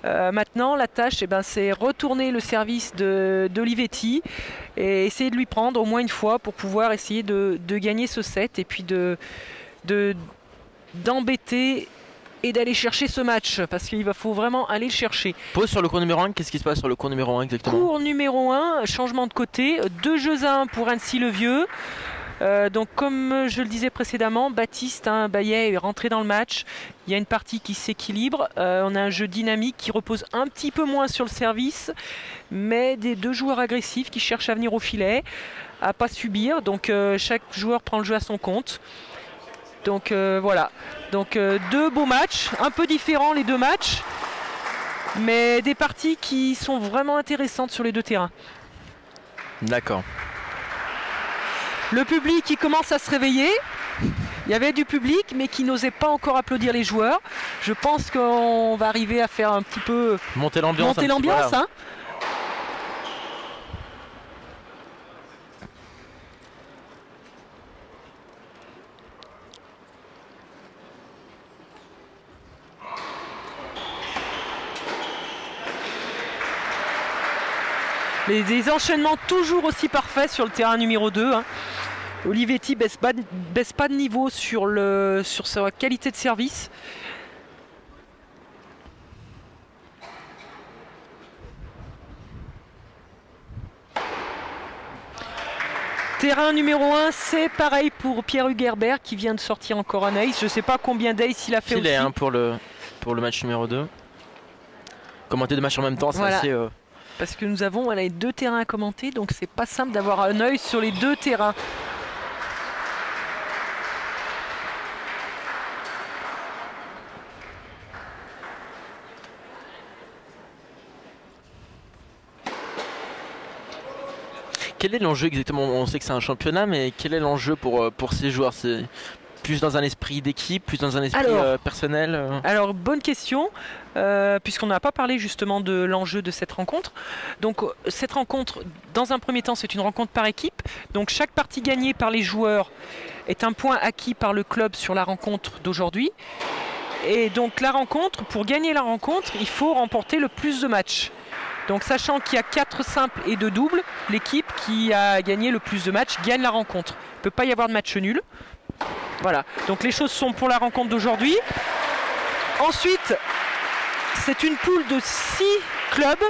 Maintenant la tâche c'est retourner le service d'Olivetti et essayer de lui prendre au moins une fois pour pouvoir essayer de gagner ce set et puis d'embêter et d'aller chercher ce match parce qu'il faut vraiment aller le chercher. Pause sur le cours numéro 1, qu'est-ce qui se passe sur le cours numéro 1 exactement? Cours numéro 1, changement de côté, 2-1 pour Annecy-le-Vieux. Donc comme je le disais précédemment, Baptiste Baillet est rentré dans le match. Il y a une partie qui s'équilibre. On a un jeu dynamique qui repose un petit peu moins sur le service, mais des deux joueurs agressifs qui cherchent à venir au filet, à pas subir. Donc chaque joueur prend le jeu à son compte. Donc voilà. Donc deux beaux matchs, un peu différents les deux matchs, mais des parties qui sont vraiment intéressantes sur les deux terrains. D'accord. Le public qui commence à se réveiller. Il y avait du public, mais qui n'osait pas encore applaudir les joueurs. Je pense qu'on va arriver à faire un petit peu monter l'ambiance. Voilà. Hein. Des enchaînements toujours aussi parfaits sur le terrain numéro 2. Hein. Olivetti baisse pas de niveau sur sa qualité de service. Terrain numéro 1, c'est pareil pour Pierre-Hugues Herbert qui vient de sortir encore un ace. Je ne sais pas combien d'ace il a fait aussi. Il est pour le match numéro 2. Commenter deux matchs en même temps, c'est voilà. assez... Parce que nous avons les 2 terrains à commenter, donc c'est pas simple d'avoir un œil sur les 2 terrains. Quel est l'enjeu exactement? On sait que c'est un championnat, mais quel est l'enjeu pour ces joueurs? C'est plus dans un esprit d'équipe, plus dans un esprit personnel Alors, bonne question, puisqu'on n'a pas parlé justement de l'enjeu de cette rencontre. Donc, cette rencontre, dans un premier temps, c'est une rencontre par équipe. Donc, chaque partie gagnée par les joueurs est un point acquis par le club sur la rencontre d'aujourd'hui. Et donc, la rencontre, pour gagner la rencontre, il faut remporter le plus de matchs. Donc, sachant qu'il y a 4 simples et 2 doubles, l'équipe qui a gagné le plus de matchs gagne la rencontre. Il ne peut pas y avoir de match nul. Voilà, donc les choses sont pour la rencontre d'aujourd'hui. Ensuite, c'est une poule de 6 clubs.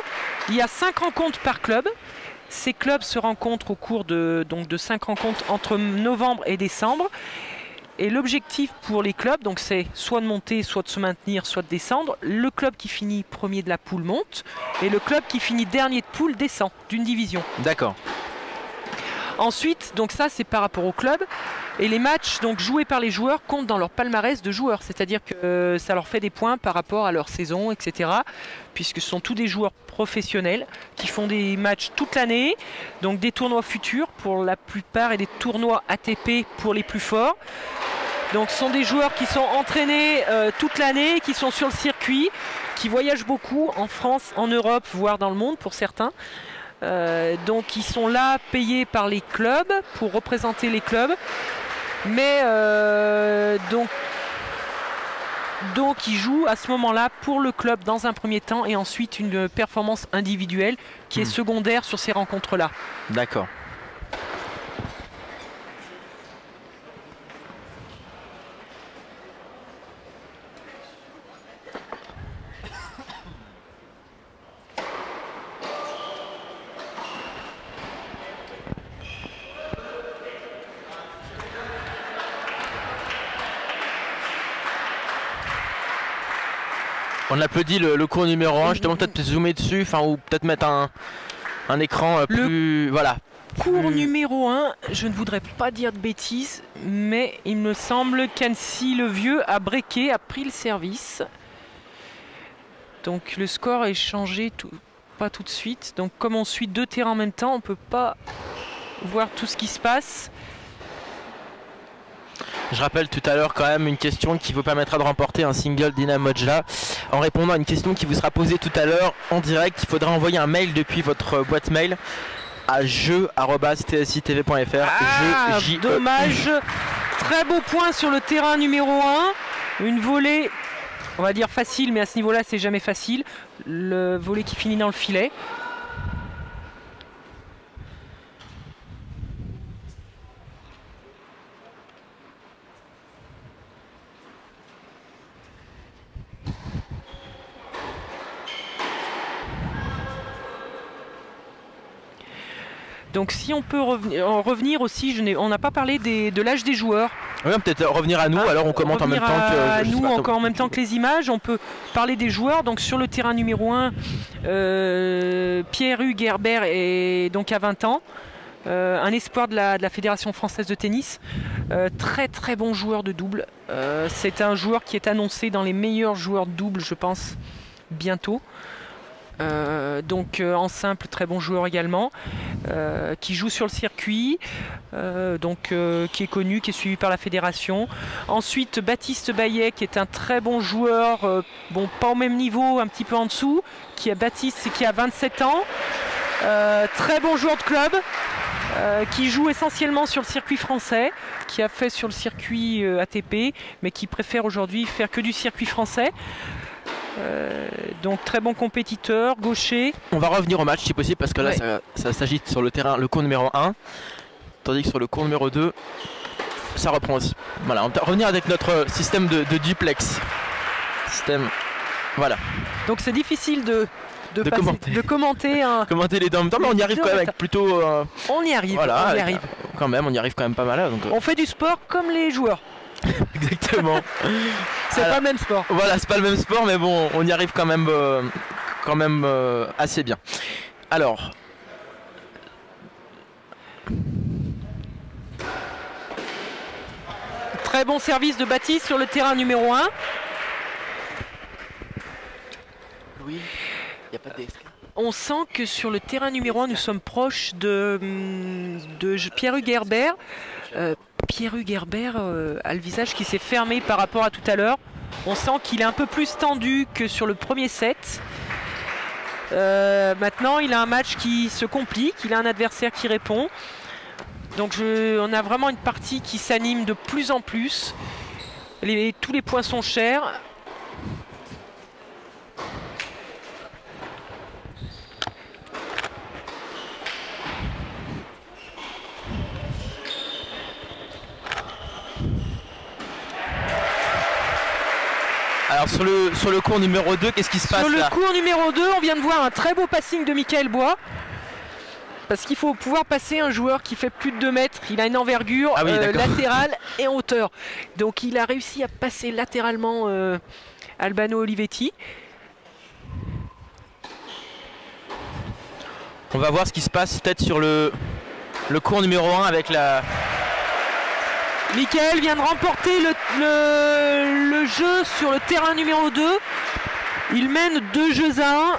Il y a 5 rencontres par club. Ces clubs se rencontrent au cours de 5 rencontres entre novembre et décembre. Et l'objectif pour les clubs, donc c'est soit de monter, soit de se maintenir, soit de descendre. Le club qui finit premier de la poule monte et le club qui finit dernier de poule descend d'une division. D'accord. Ensuite, donc ça c'est par rapport au club. Et les matchs donc joués par les joueurs comptent dans leur palmarès de joueurs. C'est-à-dire que ça leur fait des points par rapport à leur saison, etc. Puisque ce sont tous des joueurs professionnels qui font des matchs toute l'année. Donc des tournois futurs pour la plupart et des tournois ATP pour les plus forts. Donc ce sont des joueurs qui sont entraînés toute l'année, qui sont sur le circuit, qui voyagent beaucoup en France, en Europe, voire dans le monde pour certains. Donc ils sont là payés par les clubs pour représenter les clubs. Mais donc ils jouent à ce moment-là pour le club dans un premier temps et ensuite une performance individuelle qui est secondaire sur ces rencontres-là. D'accord. On applaudit le cours numéro 1, justement peut-être zoomer dessus, ou peut-être mettre un écran plus... Voilà. Cours numéro 1, je ne voudrais pas dire de bêtises, mais il me semble qu'Annecy le Vieux a breaké, a pris le service. Donc le score est changé, pas tout de suite. Donc comme on suit 2 terrains en même temps, on ne peut pas voir tout ce qui se passe. Je rappelle tout à l'heure quand même une question qui vous permettra de remporter un single d'Ina Modja. En répondant à une question qui vous sera posée tout à l'heure en direct, il faudra envoyer un mail depuis votre boîte mail à jeu@tsitv.fr. Ah, dommage. Très beau point sur le terrain numéro 1. Une volée, on va dire facile, mais à ce niveau-là, c'est jamais facile. Le volet qui finit dans le filet. Donc si on peut revenir aussi, on n'a pas parlé de l'âge des joueurs. Oui, peut-être revenir à nous, alors on commente en même temps que... Nous, encore en même temps que les images, on peut parler des joueurs. Donc sur le terrain numéro 1, Pierre-Hugues Herbert est donc à 20 ans. Un espoir de la Fédération française de tennis. Très très bon joueur de double. C'est un joueur qui est annoncé dans les meilleurs joueurs de double, je pense, bientôt. Donc en simple, très bon joueur également. qui joue sur le circuit, qui est connu, qui est suivi par la fédération. Ensuite, Baptiste Baillet, qui est un très bon joueur, pas au même niveau, un petit peu en dessous, qui a 27 ans, très bon joueur de club, qui joue essentiellement sur le circuit français, qui a fait sur le circuit ATP, mais qui préfère aujourd'hui faire que du circuit français. Donc très bon compétiteur, gaucher. On va revenir au match si possible parce que là ça s'agite sur le terrain, le court numéro 1, tandis que sur le court numéro 2 ça reprend aussi. Voilà, on va revenir avec notre système de duplex. Voilà. Donc c'est difficile de commenter commenter les dents, mais on y arrive quand même avec plutôt on y arrive, voilà, on y arrive. Quand même, on y arrive quand même pas mal donc, on fait du sport comme les joueurs. Exactement. C'est pas le même sport. Voilà, c'est pas le même sport, mais bon, on y arrive quand même assez bien. Alors, très bon service de Baptiste sur le terrain numéro 1. Louis, il n'y a pas de DSK. On sent que sur le terrain numéro 1, nous sommes proches de Pierre-Hugues Herbert. Pierre-Hugues Herbert a le visage qui s'est fermé par rapport à tout à l'heure. On sent qu'il est un peu plus tendu que sur le premier set. Maintenant, il a un match qui se complique. Il a un adversaire qui répond. Donc on a vraiment une partie qui s'anime de plus en plus. Tous les points sont chers. Alors sur le cours numéro 2, qu'est-ce qui se passe là ? Sur le cours numéro 2, on vient de voir un très beau passing de Michael Bois. Parce qu'il faut pouvoir passer un joueur qui fait plus de 2 mètres. Il a une envergure latérale et en hauteur. Donc il a réussi à passer latéralement Albano Olivetti. On va voir ce qui se passe peut-être sur le cours numéro 1 avec la... Michael vient de remporter le jeu sur le terrain numéro 2. Il mène 2-1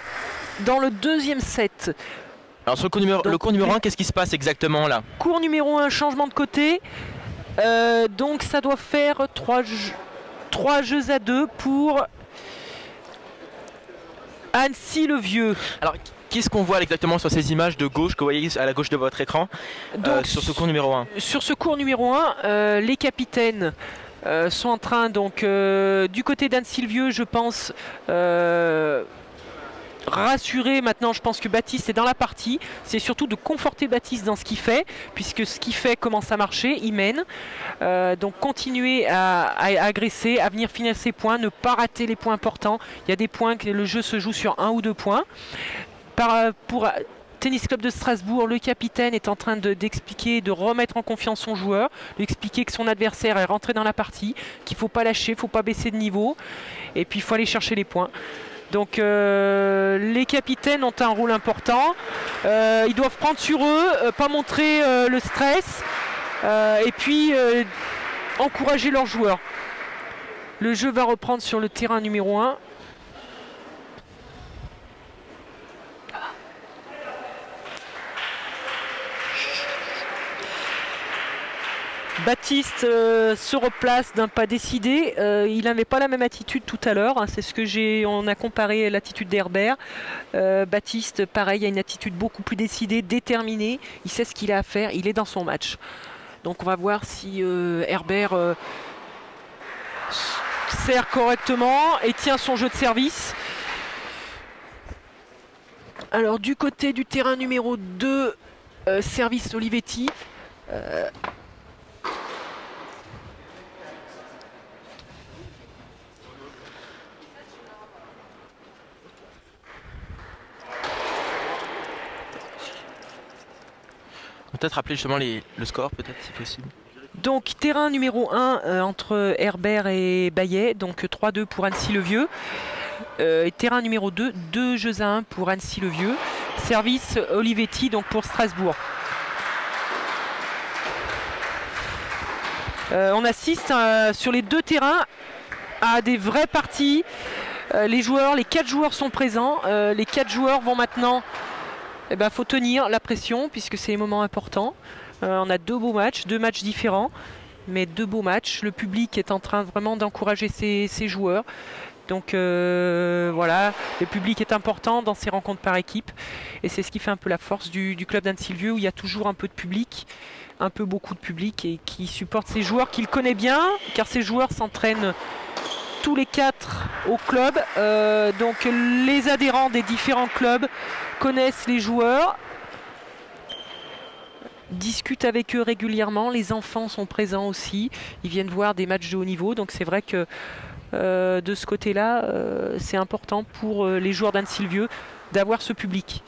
dans le deuxième set. Alors sur le cours numéro 1, qu'est-ce qui se passe exactement là ? Cours numéro 1, changement de côté. Donc ça doit faire 3 jeux à 2 pour Annecy le Vieux. Alors qu'est-ce qu'on voit exactement sur ces images de gauche que vous voyez à la gauche de votre écran sur ce cours numéro 1 ? Sur ce cours numéro 1, les capitaines sont en train, du côté d'Annecy le Vieux, je pense, rassurer. Maintenant, je pense que Baptiste est dans la partie. C'est surtout de conforter Baptiste dans ce qu'il fait, puisque ce qu'il fait commence à marcher, il mène. Donc continuer à agresser, à venir finir ses points, ne pas rater les points importants. Il y a des points que le jeu se joue sur 1 ou 2 points. Pour Tennis Club de Strasbourg, le capitaine est en train d'expliquer, de remettre en confiance son joueur, lui expliquer que son adversaire est rentré dans la partie, qu'il ne faut pas lâcher, il ne faut pas baisser de niveau, et puis il faut aller chercher les points. Donc les capitaines ont un rôle important, ils doivent prendre sur eux, pas montrer le stress, et puis encourager leurs joueurs. Le jeu va reprendre sur le terrain numéro 1. Baptiste se replace d'un pas décidé. Il n'avait pas la même attitude tout à l'heure. C'est ce que on a comparé l'attitude d'Herbert. Baptiste, pareil, a une attitude beaucoup plus décidée, déterminée. Il sait ce qu'il a à faire. Il est dans son match. Donc on va voir si Herbert sert correctement et tient son jeu de service. Alors du côté du terrain numéro 2, service Olivetti. Peut-être rappeler justement le score, peut-être si possible. Donc terrain numéro 1 entre Herbert et Baillet, donc 3-2 pour Annecy le Vieux. Et terrain numéro 2, 2-1 pour Annecy le Vieux. Service Olivetti donc pour Strasbourg. On assiste sur les 2 terrains à des vraies parties. Les 4 joueurs sont présents. Les 4 joueurs vont maintenant eh ben, faut tenir la pression puisque c'est les moments importants. On a deux matchs différents, mais deux beaux matchs. Le public est en train vraiment d'encourager ses joueurs. Donc voilà, le public est important dans ces rencontres par équipe. Et c'est ce qui fait un peu la force du club d'Anne-Sylvieux, où il y a toujours un peu de public, beaucoup de public, et qui supporte ses joueurs, qu'il connaît bien, car ces joueurs s'entraînent tous les 4 au club. Donc les adhérents des différents clubs connaissent les joueurs, discutent avec eux régulièrement. Les enfants sont présents aussi, ils viennent voir des matchs de haut niveau. Donc c'est vrai que de ce côté-là, c'est important pour les joueurs d'Anne-Sylvieux d'avoir ce public.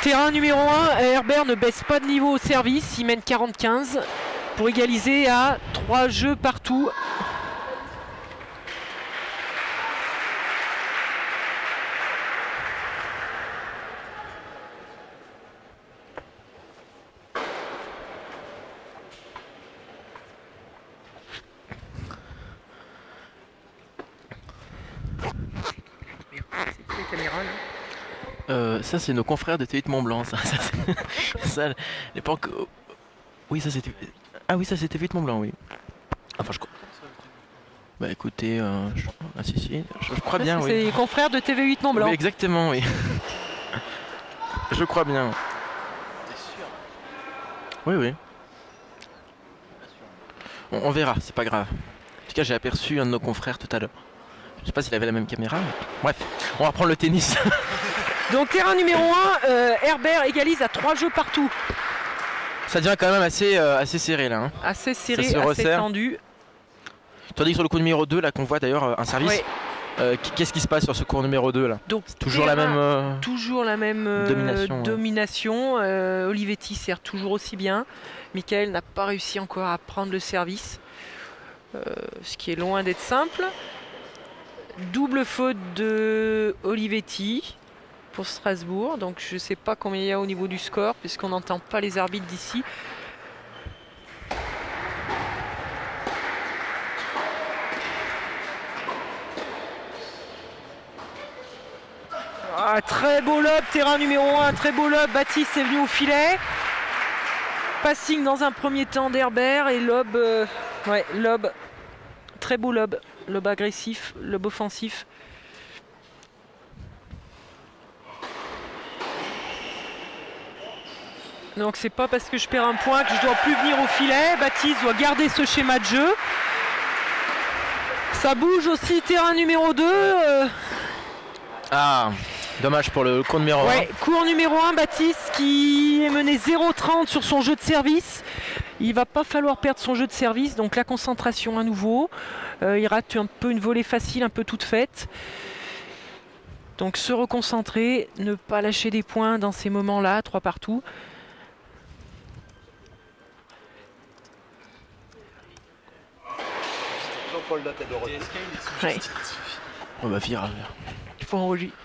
Terrain numéro 1, Herbert ne baisse pas de niveau au service, il mène 40-15 pour égaliser à 3 jeux partout. Ça c'est nos confrères de TV8 Mont-Blanc, ça l'époque. Oui, ça c'était. Ah oui, ça c'était TV8 Mont-Blanc, oui. Enfin, je crois. Bah écoutez, ah si, je crois bien, oui. C'est les confrères de TV8 Mont-Blanc. Oui, exactement, oui. Je crois bien. T'es sûr? Oui, oui. On verra, c'est pas grave. En tout cas, j'ai aperçu un de nos confrères tout à l'heure. Je sais pas s'il avait la même caméra, mais... Bref, on va reprendre le tennis. Donc terrain numéro 1, Herbert égalise à 3 jeux partout. Ça devient quand même assez serré là. Hein. Assez serré, assez assez tendu. Tandis que sur le cours numéro 2, là qu'on voit d'ailleurs un service. Ouais. Qu'est-ce qui se passe sur ce cours numéro 2 là? Donc, toujours la même domination. Olivetti sert toujours aussi bien. Michael n'a pas réussi encore à prendre le service. Ce qui est loin d'être simple. Double faute de Olivetti pour Strasbourg. Donc je ne sais pas combien il y a au niveau du score puisqu'on n'entend pas les arbitres d'ici. Ah, très beau lob, terrain numéro 1, très beau lob. Baptiste est venu au filet. Passing dans un premier temps d'Herbert et lob, lob, très beau lob. Lob agressif, lob offensif. Donc c'est pas parce que je perds un point que je dois plus venir au filet. Baptiste doit garder ce schéma de jeu. Ça bouge aussi, terrain numéro 2. Ah, dommage pour le cours numéro 1. Cours numéro 1, Baptiste qui est mené 0,30 sur son jeu de service. Il va pas falloir perdre son jeu de service, donc la concentration à nouveau. Il rate un peu une volée facile, un peu toute faite. Donc se reconcentrer, ne pas lâcher des points dans ces moments-là, 3 partout. Jean-Paul Latte de retour. Ouais. On va virer. Il faut enregistrer.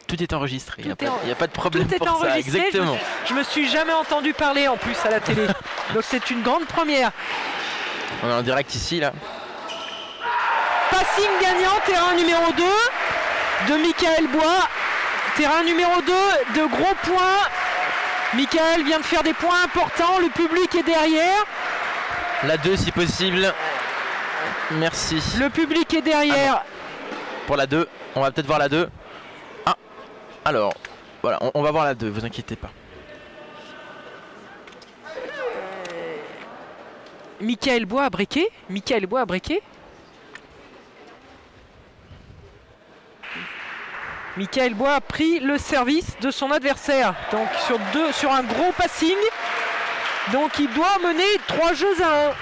Tout est enregistré, il n'y a pas de Tout problème est pour ça. enregistré. Exactement. Je me suis jamais entendu parler en plus à la télé. Donc c'est une grande première. On est en direct ici là. Passing gagnant, terrain numéro 2 de Michael Bois. Terrain numéro 2 de gros points. Michael vient de faire des points importants. Le public est derrière. La 2 si possible. Merci. Le public est derrière. Pour la 2, on va peut-être voir la 2. Ah, alors, voilà, on va voir la 2, vous inquiétez pas. Michael Bois a breaké. Michael Bois a breaké. Michael Bois a pris le service de son adversaire. Donc sur un gros passing. Donc il doit mener 3 jeux à 1.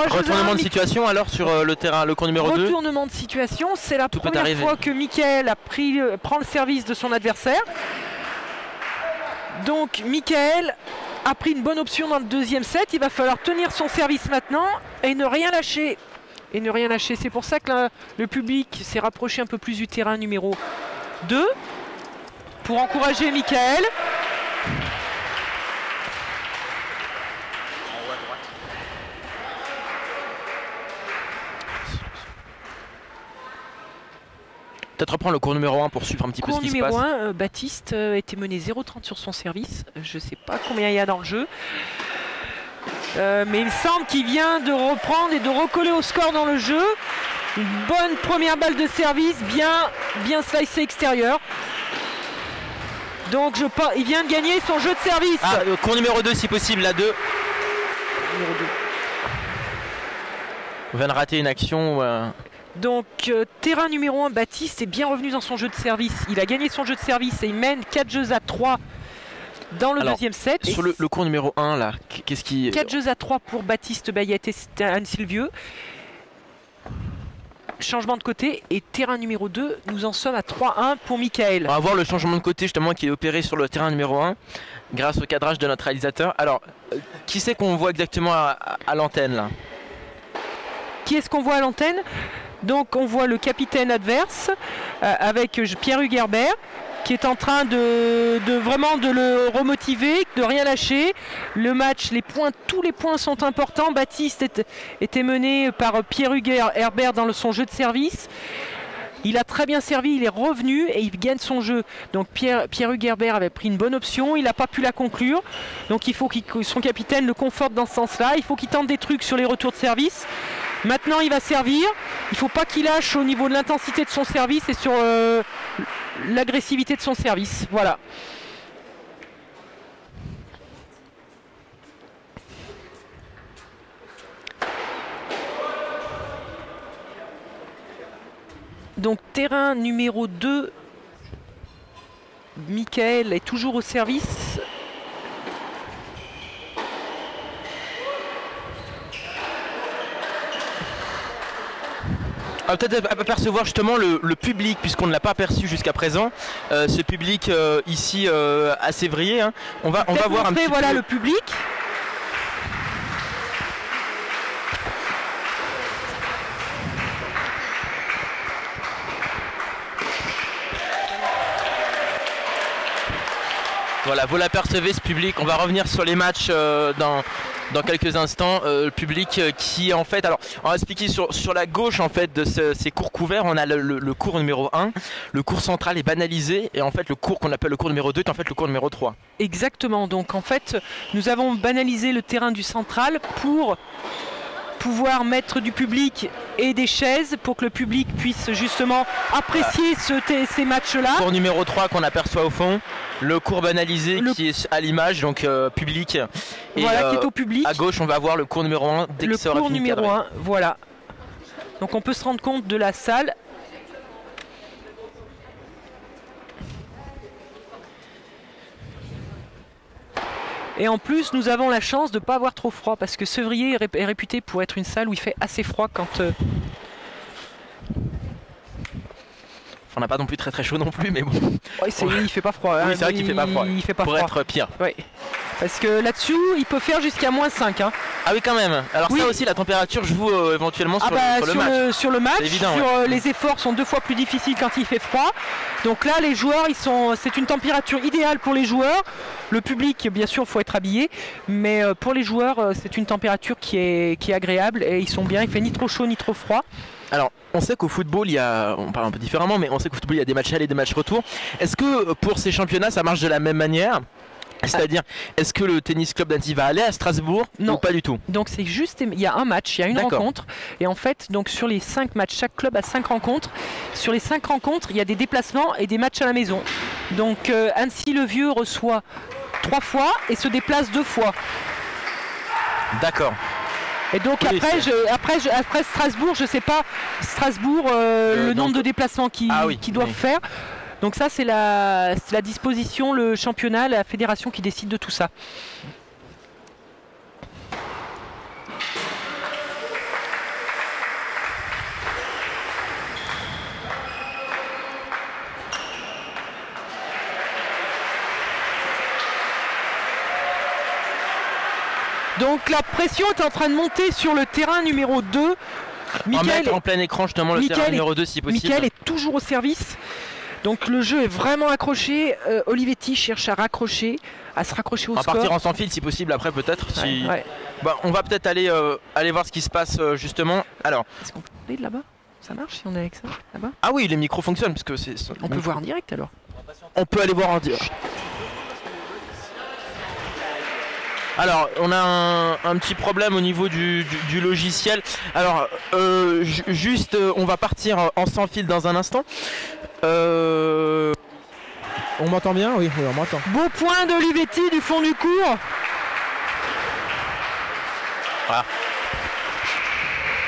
Retournement de situation alors sur le terrain, le cours numéro 2. Retournement de situation, c'est la première fois que Michael prend le service de son adversaire. Donc Michael a pris une bonne option dans le deuxième set. Il va falloir tenir son service maintenant et ne rien lâcher. C'est pour ça que le public s'est rapproché un peu plus du terrain numéro 2 pour encourager Michael. peut-être reprendre le cours numéro 1 pour suivre un petit peu ce Cours qui se passe. numéro 1, Baptiste était mené 0,30 sur son service. Je ne sais pas combien il y a dans le jeu. Mais il me semble qu'il vient de reprendre et de recoller au score dans le jeu. Une bonne première balle de service, bien slicée extérieur. Donc il vient de gagner son jeu de service. Ah, cours numéro 2 si possible, la 2. Numéro 2. On vient de rater une action. Donc terrain numéro 1, Baptiste est bien revenu dans son jeu de service. Il a gagné son jeu de service et il mène 4 jeux à 3 dans le deuxième set. Sur le cours numéro 1 là, qu'est-ce qui... 4 jeux à 3 pour Baptiste Bayet et Anne-Sylvieux. Changement de côté et terrain numéro 2, nous en sommes à 3-1 pour Michael. On va voir le changement de côté justement qui est opéré sur le terrain numéro 1 grâce au cadrage de notre réalisateur. Alors, qui c'est qu'on voit exactement à l'antenne là? Qui est-ce qu'on voit à l'antenne? Donc on voit le capitaine adverse avec Pierre-Hugues Herbert qui est en train de vraiment de le remotiver, de rien lâcher. Le match, tous les points sont importants. Baptiste était mené par Pierre-Hugues Herbert dans son jeu de service. Il a très bien servi, il est revenu et il gagne son jeu. Donc Pierre-Hugues Herbert avait pris une bonne option, il n'a pas pu la conclure. Donc il faut que son capitaine le conforte dans ce sens-là. Il faut qu'il tente des trucs sur les retours de service. Maintenant il va servir, il ne faut pas qu'il lâche au niveau de l'intensité de son service et sur l'agressivité de son service. Voilà. Donc terrain numéro 2, Michael est toujours au service. On va peut-être apercevoir justement le public, puisqu'on ne l'a pas aperçu jusqu'à présent. Ce public ici à Sévrier, hein. On va voir un petit voilà peu. Le public. Voilà, vous l'apercevez ce public. On va revenir sur les matchs dans quelques instants. Le public qui en fait, alors on va expliquer sur la gauche en fait de ces cours couverts, on a le cours numéro 1, le cours central est banalisé et en fait le cours qu'on appelle le cours numéro 2 est en fait le cours numéro 3. Exactement, donc en fait nous avons banalisé le terrain du central pour pouvoir mettre du public et des chaises pour que le public puisse justement apprécier ces matchs-là. Cours numéro 3 qu'on aperçoit au fond, le cours banalisé qui est à l'image, donc public. Et voilà, qui est au public. À gauche, on va voir le cours numéro 1 dès que ça aura cours fini numéro cadré. 1, voilà. Donc on peut se rendre compte de la salle. Et en plus, nous avons la chance de ne pas avoir trop froid parce que Sévrier est réputé pour être une salle où il fait assez froid quand... On n'a pas non plus très chaud non plus, mais bon. Ouais, il fait pas froid. Oui, c'est vrai qu'il fait pas froid. Il fait pas pour froid. Être pire. Ouais. Parce que là-dessous, il peut faire jusqu'à -5. Hein. Ah oui, quand même. Alors oui. Ça aussi, la température joue éventuellement sur le match. Sur le match, évident, les efforts sont 2 fois plus difficiles quand il fait froid. Donc là, les joueurs, c'est une température idéale pour les joueurs. Le public, bien sûr, il faut être habillé. Mais pour les joueurs, c'est une température qui est agréable et ils sont bien. Il fait ni trop chaud ni trop froid. Alors, on sait qu'au football, on parle un peu différemment, mais on sait qu'au football, il y a des matchs aller et des matchs retour. Est-ce que pour ces championnats, ça marche de la même manière ? C'est-à-dire, est-ce que le tennis club d'Annecy va aller à Strasbourg ou pas du tout? Donc c'est juste, il y a un match, il y a une rencontre. Et en fait, donc sur les 5 matchs, chaque club a 5 rencontres. Sur les 5 rencontres, il y a des déplacements et des matchs à la maison. Donc Annecy-le-Vieux reçoit 3 fois et se déplace 2 fois. D'accord. Et donc oui, après Strasbourg, je ne sais pas Strasbourg le nombre de déplacements qu'ils doivent faire. Donc ça c'est la disposition, le championnat, la fédération qui décide de tout ça. Donc la pression est en train de monter sur le terrain numéro 2. Michael en plein écran justement le terrain numéro 2 si possible. Michael est toujours au service. Donc le jeu est vraiment accroché. Olivetti cherche à se raccrocher au score. On va partir en sans fil si possible après peut-être. Si... Ouais. Bah, on va peut-être aller voir ce qui se passe justement. Alors. Est-ce qu'on peut aller de là-bas? Ça marche si on est avec ça là-bas? Ah oui, les micros fonctionnent parce que c'est. On peut voir en direct alors? On peut aller voir en direct. Alors, on a un petit problème au niveau du logiciel. Alors, juste, on va partir en sans fil dans un instant. On m'entend bien? Oui, on m'entend. Beau point d'Olivetti du fond du cours. Voilà.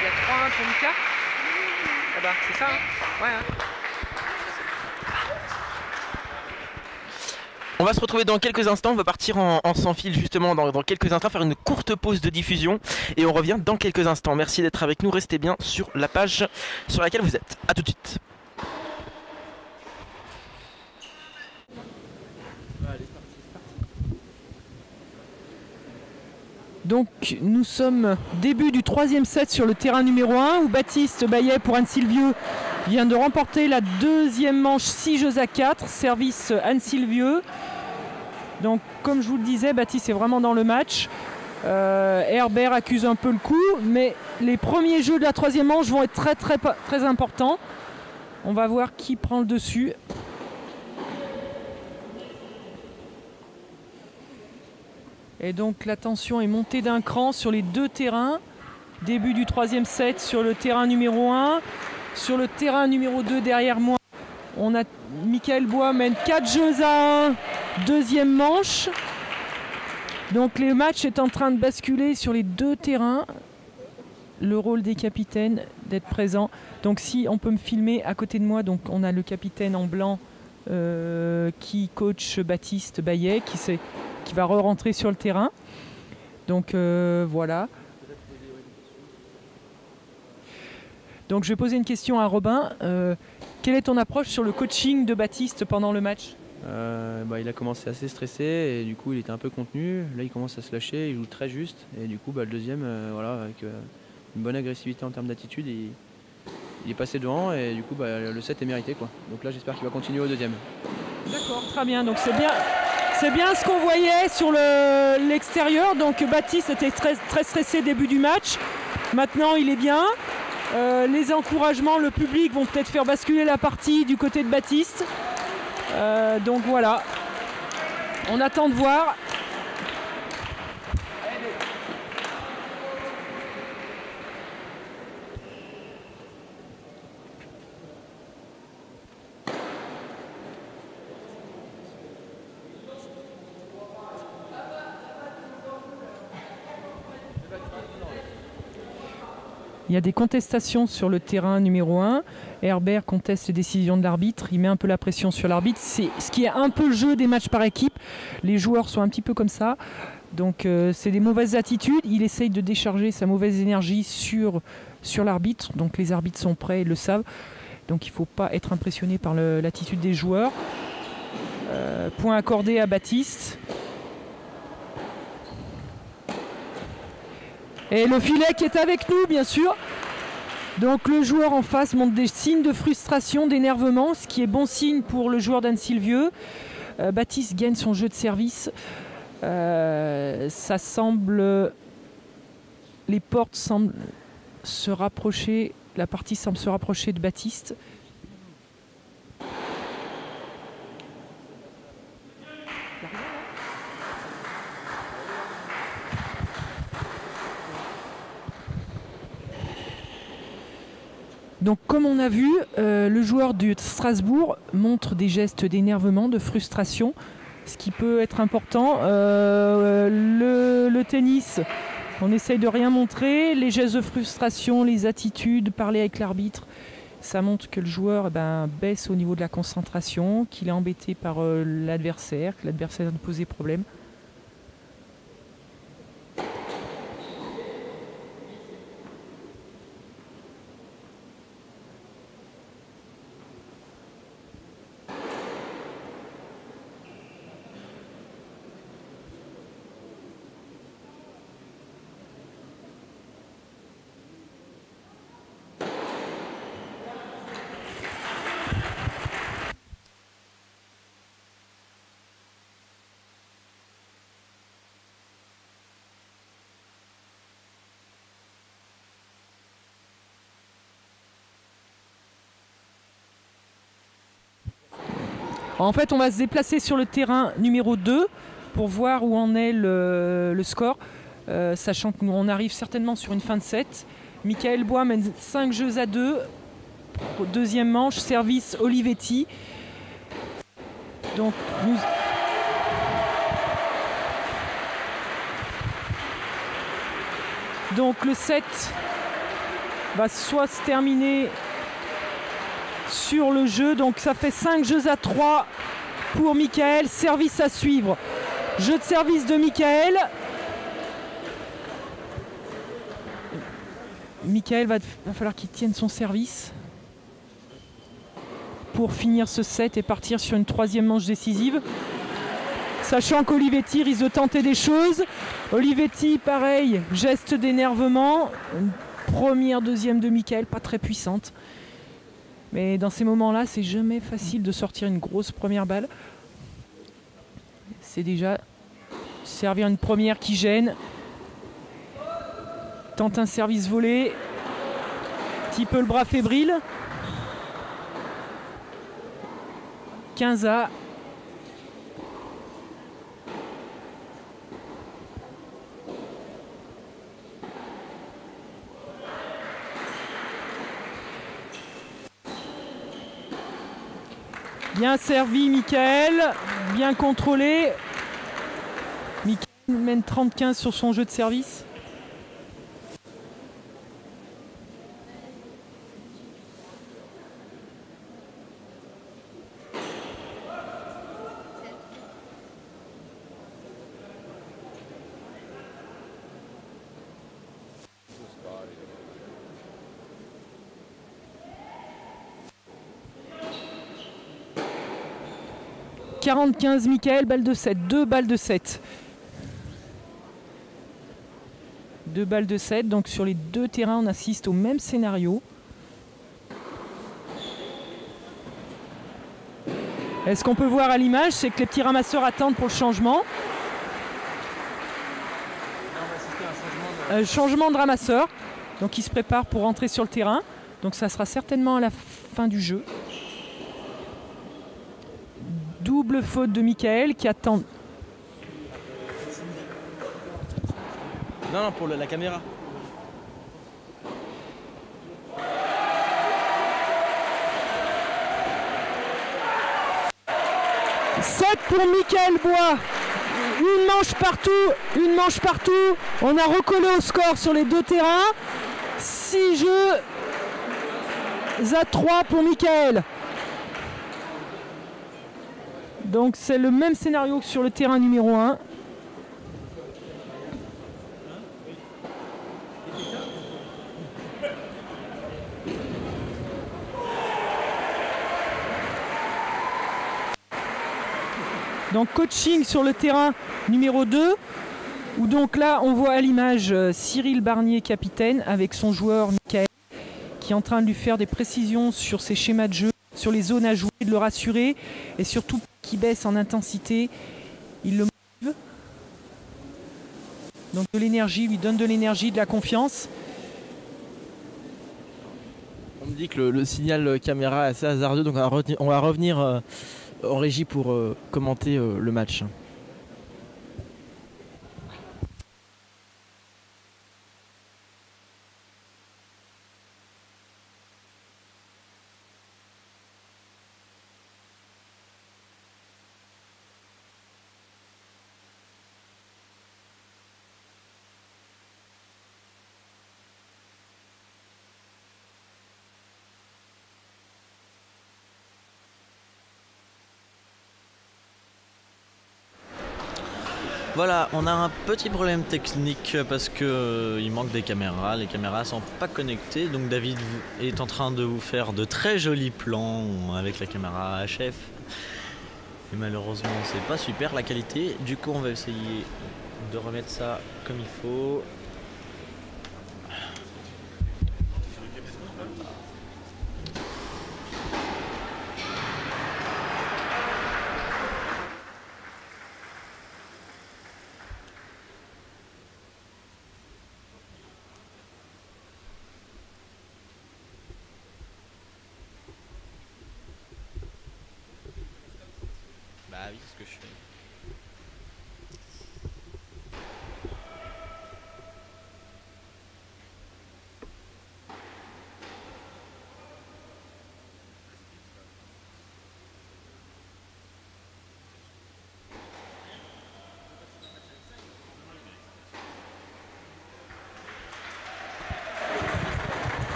Il y a 3-1 pour Mika. Là-bas, c'est ça hein? Ouais. Hein. On va se retrouver dans quelques instants, on va partir en sans fil justement dans quelques instants, faire une courte pause de diffusion et on revient dans quelques instants. Merci d'être avec nous, restez bien sur la page sur laquelle vous êtes. A tout de suite. Donc nous sommes début du 3e set sur le terrain numéro 1 où Baptiste Baillet pour Anne-Sylvieux vient de remporter la 2e manche 6 jeux à 4, service Anne-Sylvieux. Donc comme je vous le disais, Baptiste est vraiment dans le match. Herbert accuse un peu le coup, mais les premiers jeux de la 3e manche vont être très importants. On va voir qui prend le dessus. Et donc la tension est montée d'un cran sur les deux terrains. Début du 3e set sur le terrain numéro 1. Sur le terrain numéro 2 derrière moi, on a Michael Bois mène 4 jeux à 1. 2e manche. Donc le match est en train de basculer sur les deux terrains. Le rôle des capitaines d'être présents. Donc si on peut me filmer à côté de moi, donc on a le capitaine en blanc qui coach Baptiste Baillet qui va re-rentrer sur le terrain. Donc voilà. Donc je vais poser une question à Robin. Quelle est ton approche sur le coaching de Baptiste pendant le match? Il a commencé assez stressé et du coup il était un peu contenu. Là il commence à se lâcher, il joue très juste et du coup le deuxième, avec une bonne agressivité en termes d'attitude, il est passé devant et du coup le set est mérité quoi. Donc là j'espère qu'il va continuer au deuxième. D'accord, très bien. Donc c'est bien ce qu'on voyait sur l'extérieur. Donc Baptiste était très stressé début du match. Maintenant il est bien. Les encouragements, le public vont peut-être faire basculer la partie du côté de Baptiste. Donc voilà. On attend de voir. Il y a des contestations sur le terrain numéro 1. Herbert conteste les décisions de l'arbitre. Il met un peu la pression sur l'arbitre. C'est ce qui est un peu le jeu des matchs par équipe. Les joueurs sont un petit peu comme ça. Donc c'est des mauvaises attitudes. Il essaye de décharger sa mauvaise énergie sur l'arbitre. Donc les arbitres sont prêts, ils le savent. Donc il ne faut pas être impressionné par l'attitude des joueurs. Point accordé à Baptiste. Et le filet qui est avec nous, bien sûr. Donc le joueur en face montre des signes de frustration, d'énervement, ce qui est bon signe pour le joueur d'Anne-Sylvieux. Baptiste gagne son jeu de service. Ça semble... Les portes semblent se rapprocher, la partie semble se rapprocher de Baptiste. Donc comme on a vu, le joueur de Strasbourg montre des gestes d'énervement, de frustration, ce qui peut être important. Le tennis, on essaye de rien montrer. Les gestes de frustration, les attitudes, parler avec l'arbitre, ça montre que le joueur baisse au niveau de la concentration, qu'il est embêté par l'adversaire, que l'adversaire lui pose des problèmes. En fait, on va se déplacer sur le terrain numéro 2 pour voir où en est le score, sachant qu'on arrive certainement sur une fin de set. Michael Bois mène 5 jeux à 2 au deuxième manche, service Olivetti. Donc le set va soit se terminer sur le jeu, donc ça fait 5 jeux à 3 pour Michael, service à suivre. Jeu de service de Michael. Michael va falloir qu'il tienne son service pour finir ce set et partir sur une troisième manche décisive. Sachant qu'Olivetti risque de tenter des choses. Olivetti, pareil, geste d'énervement. Première, deuxième de Michael, pas très puissante. Mais dans ces moments-là, c'est jamais facile de sortir une grosse première balle. C'est déjà servir une première qui gêne. Tente un service volé. Un petit peu le bras fébrile. 15-A. Bien servi Michael, bien contrôlé. Michael mène 30-15 sur son jeu de service. « 40-15 Michael, balle de 7, 2 balles de 7. 2 balles de 7, donc sur les deux terrains on assiste au même scénario. Et ce qu'on peut voir à l'image, c'est que les petits ramasseurs attendent pour le changement. Changement de ramasseur, donc ils se préparent pour rentrer sur le terrain. Donc ça sera certainement à la fin du jeu. Double faute de Michael qui attend. Non, pour la caméra. Set pour Michael Bois. Une manche partout. On a recollé au score sur les deux terrains. 6 jeux à 3 pour Michael. Donc c'est le même scénario que sur le terrain numéro 1. Donc coaching sur le terrain numéro 2, où donc là on voit à l'image Cyril Barnier, capitaine, avec son joueur Michael, qui est en train de lui faire des précisions sur ses schémas de jeu, sur les zones à jouer, de le rassurer, et surtout qui baisse en intensité, il le motive. Donc de l'énergie, lui donne de l'énergie, de la confiance. On me dit que le signal caméra est assez hasardeux, donc on va revenir en régie pour commenter le match. Voilà, on a un petit problème technique parce que il manque des caméras, les caméras sont pas connectées, donc David est en train de vous faire de très jolis plans avec la caméra HF. Et malheureusement c'est pas super la qualité, du coup on va essayer de remettre ça comme il faut. oui, c'est ce que je fais.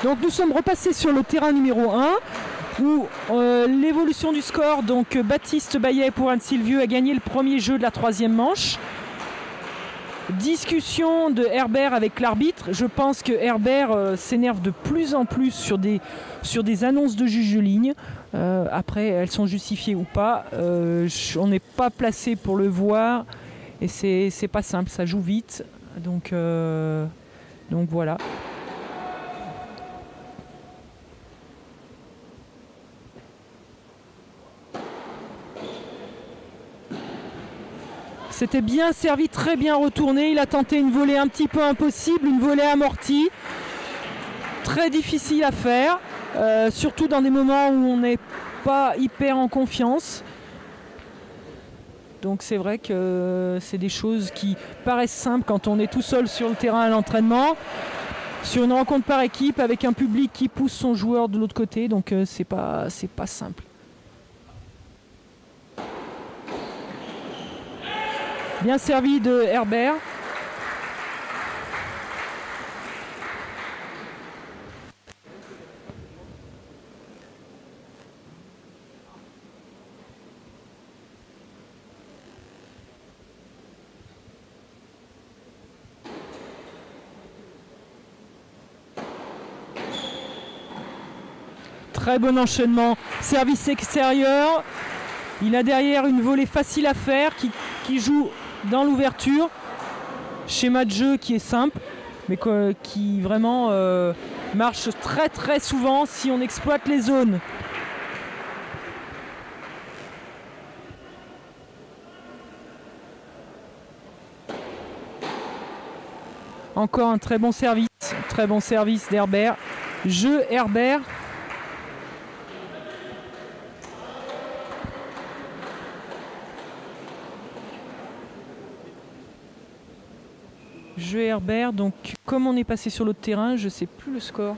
Donc nous sommes repassés sur le terrain numéro 1 où l'évolution du score, donc Baptiste Baillet pour Anne-Sylvieux a gagné le premier jeu de la 3e manche. Discussion de Herbert avec l'arbitre. Je pense que Herbert s'énerve de plus en plus sur des annonces de juge de ligne. Après, elles sont justifiées ou pas. On n'est pas placé pour le voir et c'est pas simple, ça joue vite. Donc voilà. C'était bien servi, très bien retourné. Il a tenté une volée un petit peu impossible, une volée amortie. Très difficile à faire, surtout dans des moments où on n'est pas hyper en confiance. Donc c'est vrai que c'est des choses qui paraissent simples quand on est tout seul sur le terrain à l'entraînement. Sur une rencontre par équipe avec un public qui pousse son joueur de l'autre côté, donc c'est pas simple. Bien servi de Herbert. Très bon enchaînement. Service extérieur. Il a derrière une volée facile à faire qui joue dans l'ouverture. Schéma de jeu qui est simple, mais qui vraiment marche très très souvent si on exploite les zones. Encore un très bon service d'Herbert. Jeu Herbert. Jeu Herbert, donc comme on est passé sur l'autre terrain, je ne sais plus le score.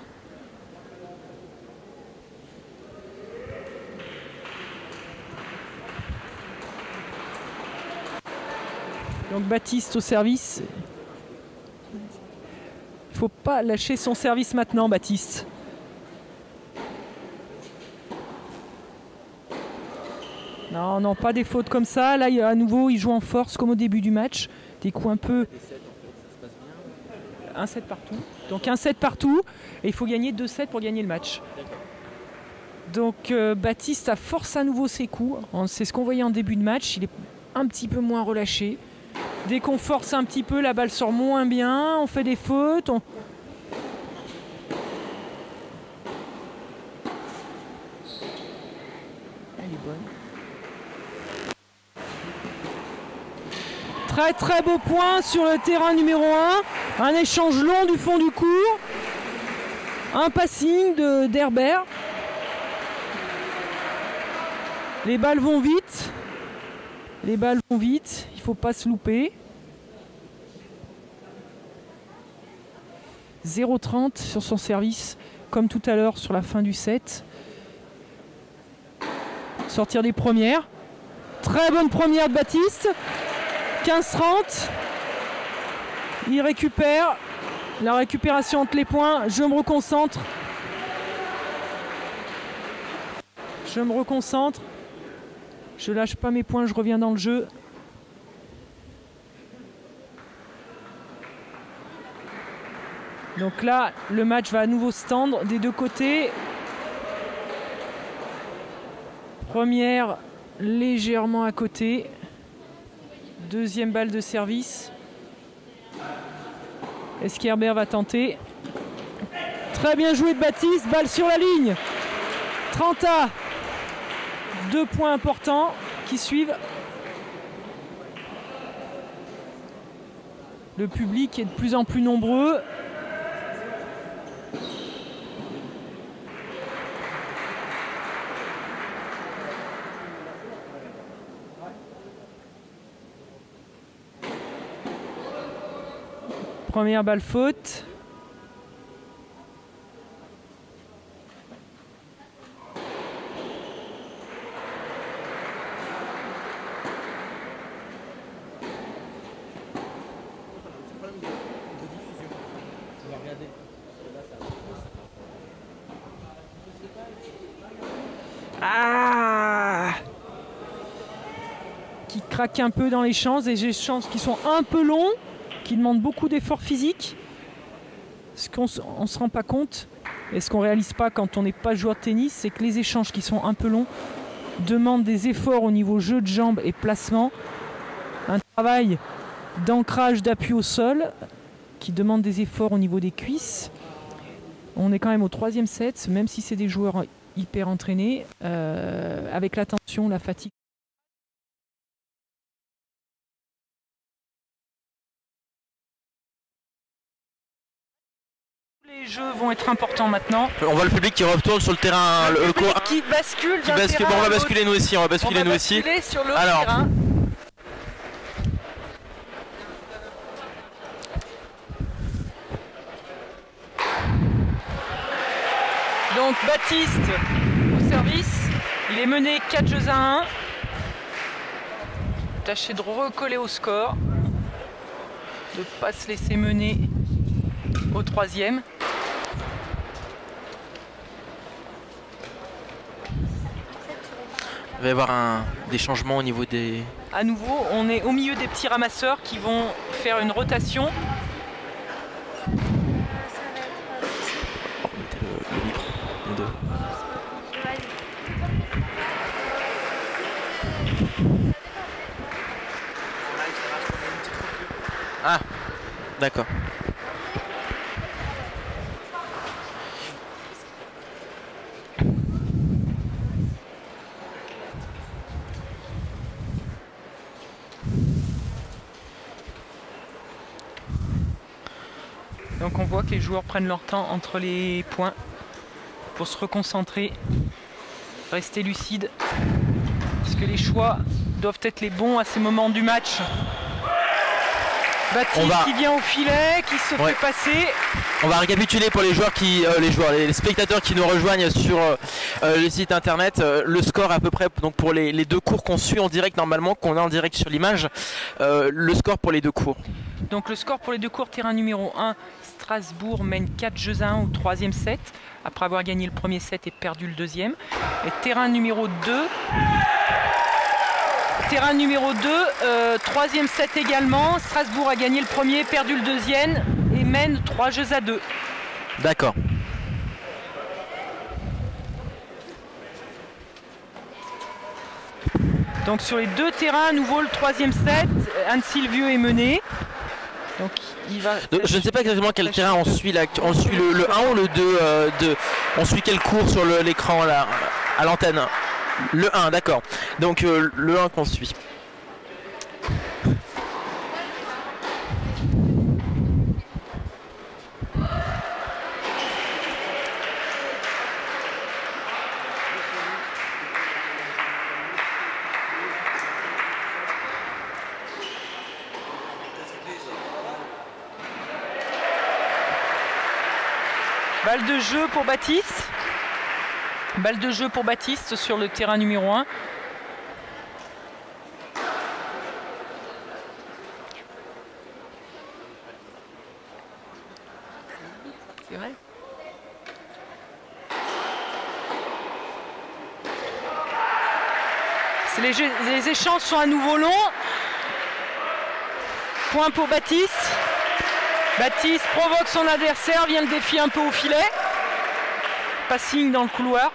Donc Baptiste au service. Il ne faut pas lâcher son service maintenant, Baptiste. Non, non, pas des fautes comme ça. Là, à nouveau, il joue en force comme au début du match. Des coups un peu... Un set partout. Donc un set partout. Et il faut gagner 2 sets pour gagner le match. Donc Baptiste a force à nouveau ses coups. C'est ce qu'on voyait en début de match. Il est un petit peu moins relâché. Dès qu'on force un petit peu, la balle sort moins bien. On fait des fautes. Elle est bonne. Très très beau point sur le terrain numéro 1. Un échange long du fond du court. Un passing d'Herbert. Les balles vont vite. Les balles vont vite. Il ne faut pas se louper. 0,30 sur son service, comme tout à l'heure sur la fin du set. Sortir des premières. Très bonne première de Baptiste. 15-30. Il récupère. La récupération entre les points. Je me reconcentre. Je me reconcentre. Je lâche pas mes points, je reviens dans le jeu. Donc là, le match va à nouveau se tendre des deux côtés. Première légèrement à côté. Deuxième balle de service. Est-ce qu'Herbert va tenter? Très bien joué de Baptiste, balle sur la ligne. 30-à. 2 points importants qui suivent. Le public est de plus en plus nombreux. Première balle faute. Ah, qui craque un peu dans les champs, des échanges qui sont un peu longs, qui demandent beaucoup d'efforts physiques. Ce qu'on ne se rend pas compte, et ce qu'on ne réalise pas quand on n'est pas joueur de tennis, c'est que les échanges qui sont un peu longs demandent des efforts au niveau jeu de jambes et placement, un travail d'ancrage, d'appui au sol, qui demande des efforts au niveau des cuisses. On est quand même au 3e set, même si c'est des joueurs hyper entraînés, avec la tension, la fatigue. Les jeux vont être importants maintenant. On voit le public qui retourne sur le terrain, le court qui bascule d'un terrain Bon, on va à l'autre. basculer nous aussi, on va basculer nous aussi. Sur l'autre Alors, terrain. Donc Baptiste au service, il est mené 4 jeux à 1. Tâchez de recoller au score, de ne pas se laisser mener au 3e. il va y avoir des changements au niveau des... À nouveau, on est au milieu des petits ramasseurs qui vont faire une rotation. Remettez le micro, les deux. Ah, d'accord. Donc on voit que les joueurs prennent leur temps entre les points pour se reconcentrer, rester lucide, parce que les choix doivent être les bons à ces moments du match. Baptiste qui vient au filet, qui se fait passer. On va récapituler pour les joueurs les spectateurs qui nous rejoignent sur le site internet. Le score à peu près donc pour les deux cours qu'on suit en direct normalement, qu'on a en direct sur l'image. Le score pour les deux cours. Donc le score pour les deux cours, terrain numéro 1, Strasbourg mène 4 jeux à 1 au 3e set, après avoir gagné le premier set et perdu le deuxième. Et terrain numéro 2, 3e set également. Strasbourg a gagné le premier, perdu le deuxième et mène 3 jeux à 2. D'accord. Donc sur les deux terrains, à nouveau le 3e set, Anne Sylvieux est mené. Donc il va. Je ne sais pas exactement quel terrain on suit là. On suit le 1 ou le 2 on suit quel cours sur l'écran là à l'antenne. Le 1, d'accord. Donc le 1 qu'on suit. Balle de jeu pour Baptiste. Balle de jeu pour Baptiste sur le terrain numéro 1. C'est vrai. Les échanges sont à nouveau longs. Point pour Baptiste. Baptiste provoque son adversaire, vient le défier un peu au filet. Passing dans le couloir.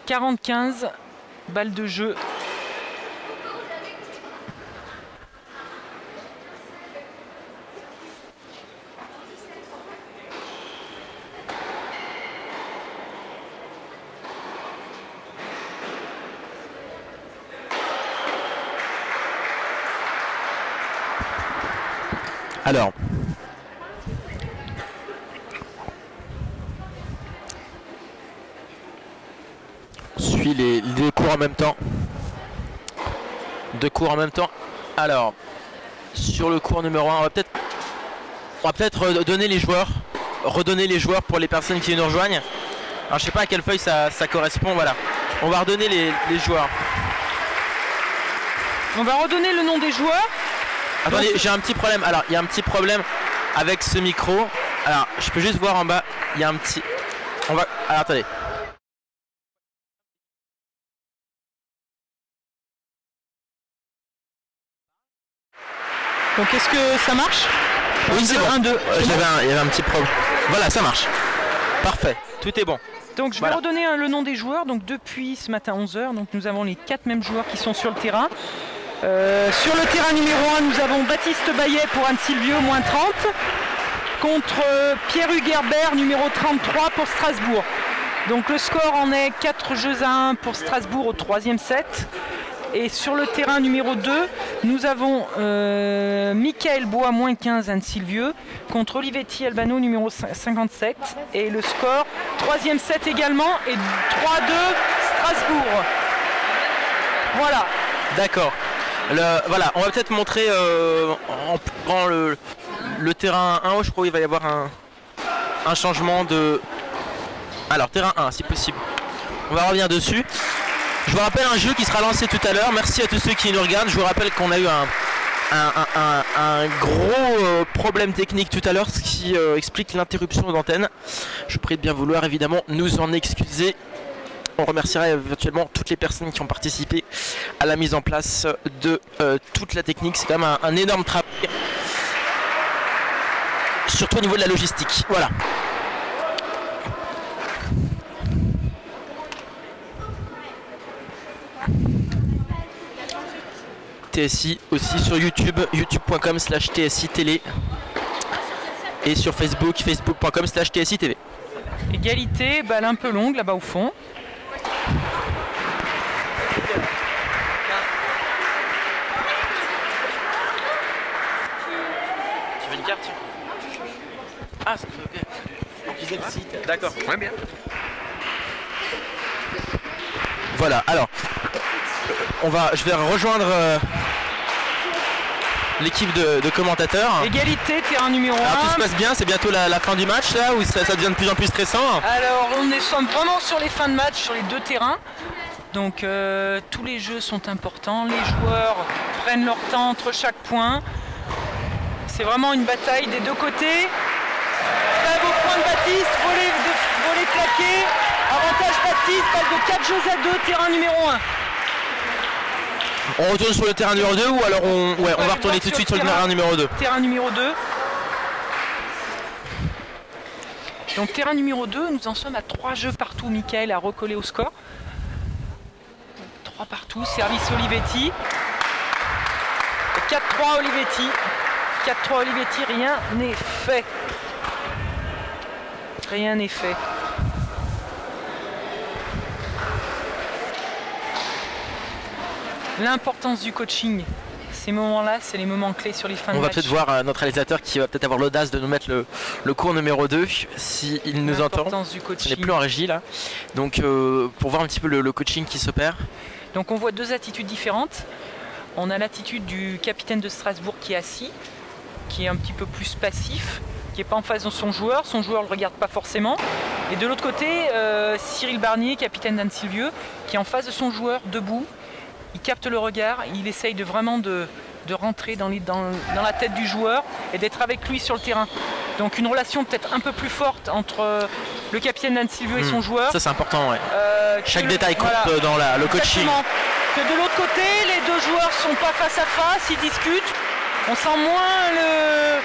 40-15, balle de jeu. Alors, on suit les deux cours en même temps. Deux cours en même temps. Alors, sur le cours numéro 1. On va peut-être redonner les joueurs pour les personnes qui nous rejoignent. Alors je sais pas à quelle feuille ça correspond, voilà. On va redonner les joueurs. On va redonner le nom des joueurs. Attendez, j'ai un petit problème. Alors il y a un petit problème avec ce micro. Alors je peux juste voir en bas, il y a un petit... Alors attendez. Donc est-ce que ça marche? Oui, c'est bon. 1, 2. Il y avait un petit problème. Voilà, ça marche. Parfait, tout est bon. Donc je vais redonner le nom des joueurs. Donc depuis ce matin 11h, donc nous avons les 4 mêmes joueurs qui sont sur le terrain. Sur le terrain numéro 1, nous avons Baptiste Baillet pour Anne-Sylvieux, moins 30. Contre Pierre Hugerbert, numéro 33 pour Strasbourg. Donc le score en est 4 jeux à 1 pour Strasbourg au 3e set. Et sur le terrain numéro 2, nous avons Michael Bois, moins 15, Anne-Sylvieux, contre Olivetti Albano, numéro 57. Et le score, 3e set également, et 3-2 Strasbourg. Voilà. D'accord. Voilà, on va peut-être montrer en prenant le terrain 1 haut, je crois qu'il va y avoir un changement de... Alors, terrain 1, si possible. On va revenir dessus. Je vous rappelle un jeu qui sera lancé tout à l'heure. Merci à tous ceux qui nous regardent. Je vous rappelle qu'on a eu un gros problème technique tout à l'heure, ce qui explique l'interruption d'antenne. Je prie de bien vouloir évidemment nous en excuser. On remerciera éventuellement toutes les personnes qui ont participé à la mise en place de toute la technique. C'est quand même un énorme travail, surtout au niveau de la logistique. Voilà. TSI aussi sur YouTube, youtube.com/TSI Télé, et sur Facebook, facebook.com/TSI TV. Égalité, balle un peu longue là-bas au fond. Tu veux une carte? Ah, c'est ok. Donc ils excitent. D'accord. Ouais, bien. Voilà, alors je vais rejoindre l'équipe de commentateurs. Égalité, terrain numéro 1. Alors tout se passe bien, c'est bientôt la fin du match là, où ça devient de plus en plus stressant? Alors on sommes vraiment sur les fins de match sur les deux terrains. Donc tous les jeux sont importants, les joueurs prennent leur temps entre chaque point. C'est vraiment une bataille des deux côtés. Très beau point de Baptiste, volley claqué. Avantage Baptiste, balle de 4 jeux à 2, terrain numéro 1. On retourne sur le terrain numéro 2 ou alors on va retourner tout de suite sur le terrain numéro 2? Terrain numéro 2. Donc terrain numéro 2, nous en sommes à 3 jeux partout. Michael a recollé au score. 3 partout, service Olivetti. 4-3 Olivetti. 4-3 Olivetti, rien n'est fait. Rien n'est fait. L'importance du coaching, ces moments-là, c'est les moments clés sur les fins de match. On va peut-être voir notre réalisateur qui va peut-être avoir l'audace de nous mettre le cours numéro 2, s'il nous entend. L'importance du coaching. On n'est plus en régie là. Donc pour voir un petit peu le coaching qui s'opère. Donc on voit deux attitudes différentes. On a l'attitude du capitaine de Strasbourg qui est assis, qui est un petit peu plus passif, qui n'est pas en face de son joueur ne le regarde pas forcément. Et de l'autre côté, Cyril Barnier, capitaine d'Anne-Sylvieux, qui est en face de son joueur, debout. Il capte le regard, il essaye vraiment de rentrer dans la tête du joueur et d'être avec lui sur le terrain. Donc une relation peut-être un peu plus forte entre le capitaine d'Anne-Sylvieux et son joueur. Ça c'est important, ouais. Chaque détail compte dans le coaching. Exactement. Que de l'autre côté, les deux joueurs sont pas face à face, ils discutent. On sent moins le...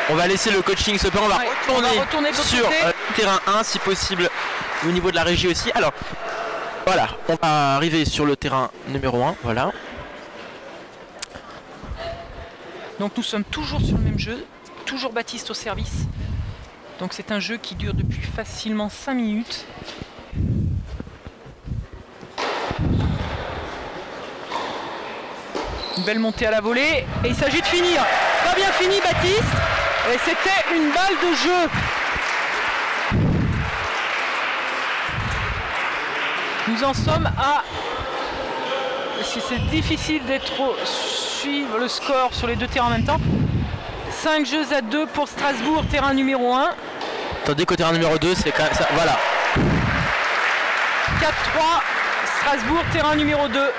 On va laisser le coaching se faire, on va retourner sur terrain 1 si possible, au niveau de la régie aussi. Alors, voilà, on va arriver sur le terrain numéro 1, voilà. Donc nous sommes toujours sur le même jeu, toujours Baptiste au service. Donc c'est un jeu qui dure depuis facilement 5 minutes. Une belle montée à la volée et il s'agit de finir. Pas bien fini Baptiste et c'était une balle de jeu. Nous en sommes à c'est difficile suivre le score sur les deux terrains en même temps. 5 jeux à 2 pour Strasbourg, terrain numéro 1. Tandis qu'au terrain numéro 2, c'est quand même ça. Voilà. 4-3, Strasbourg, terrain numéro 2.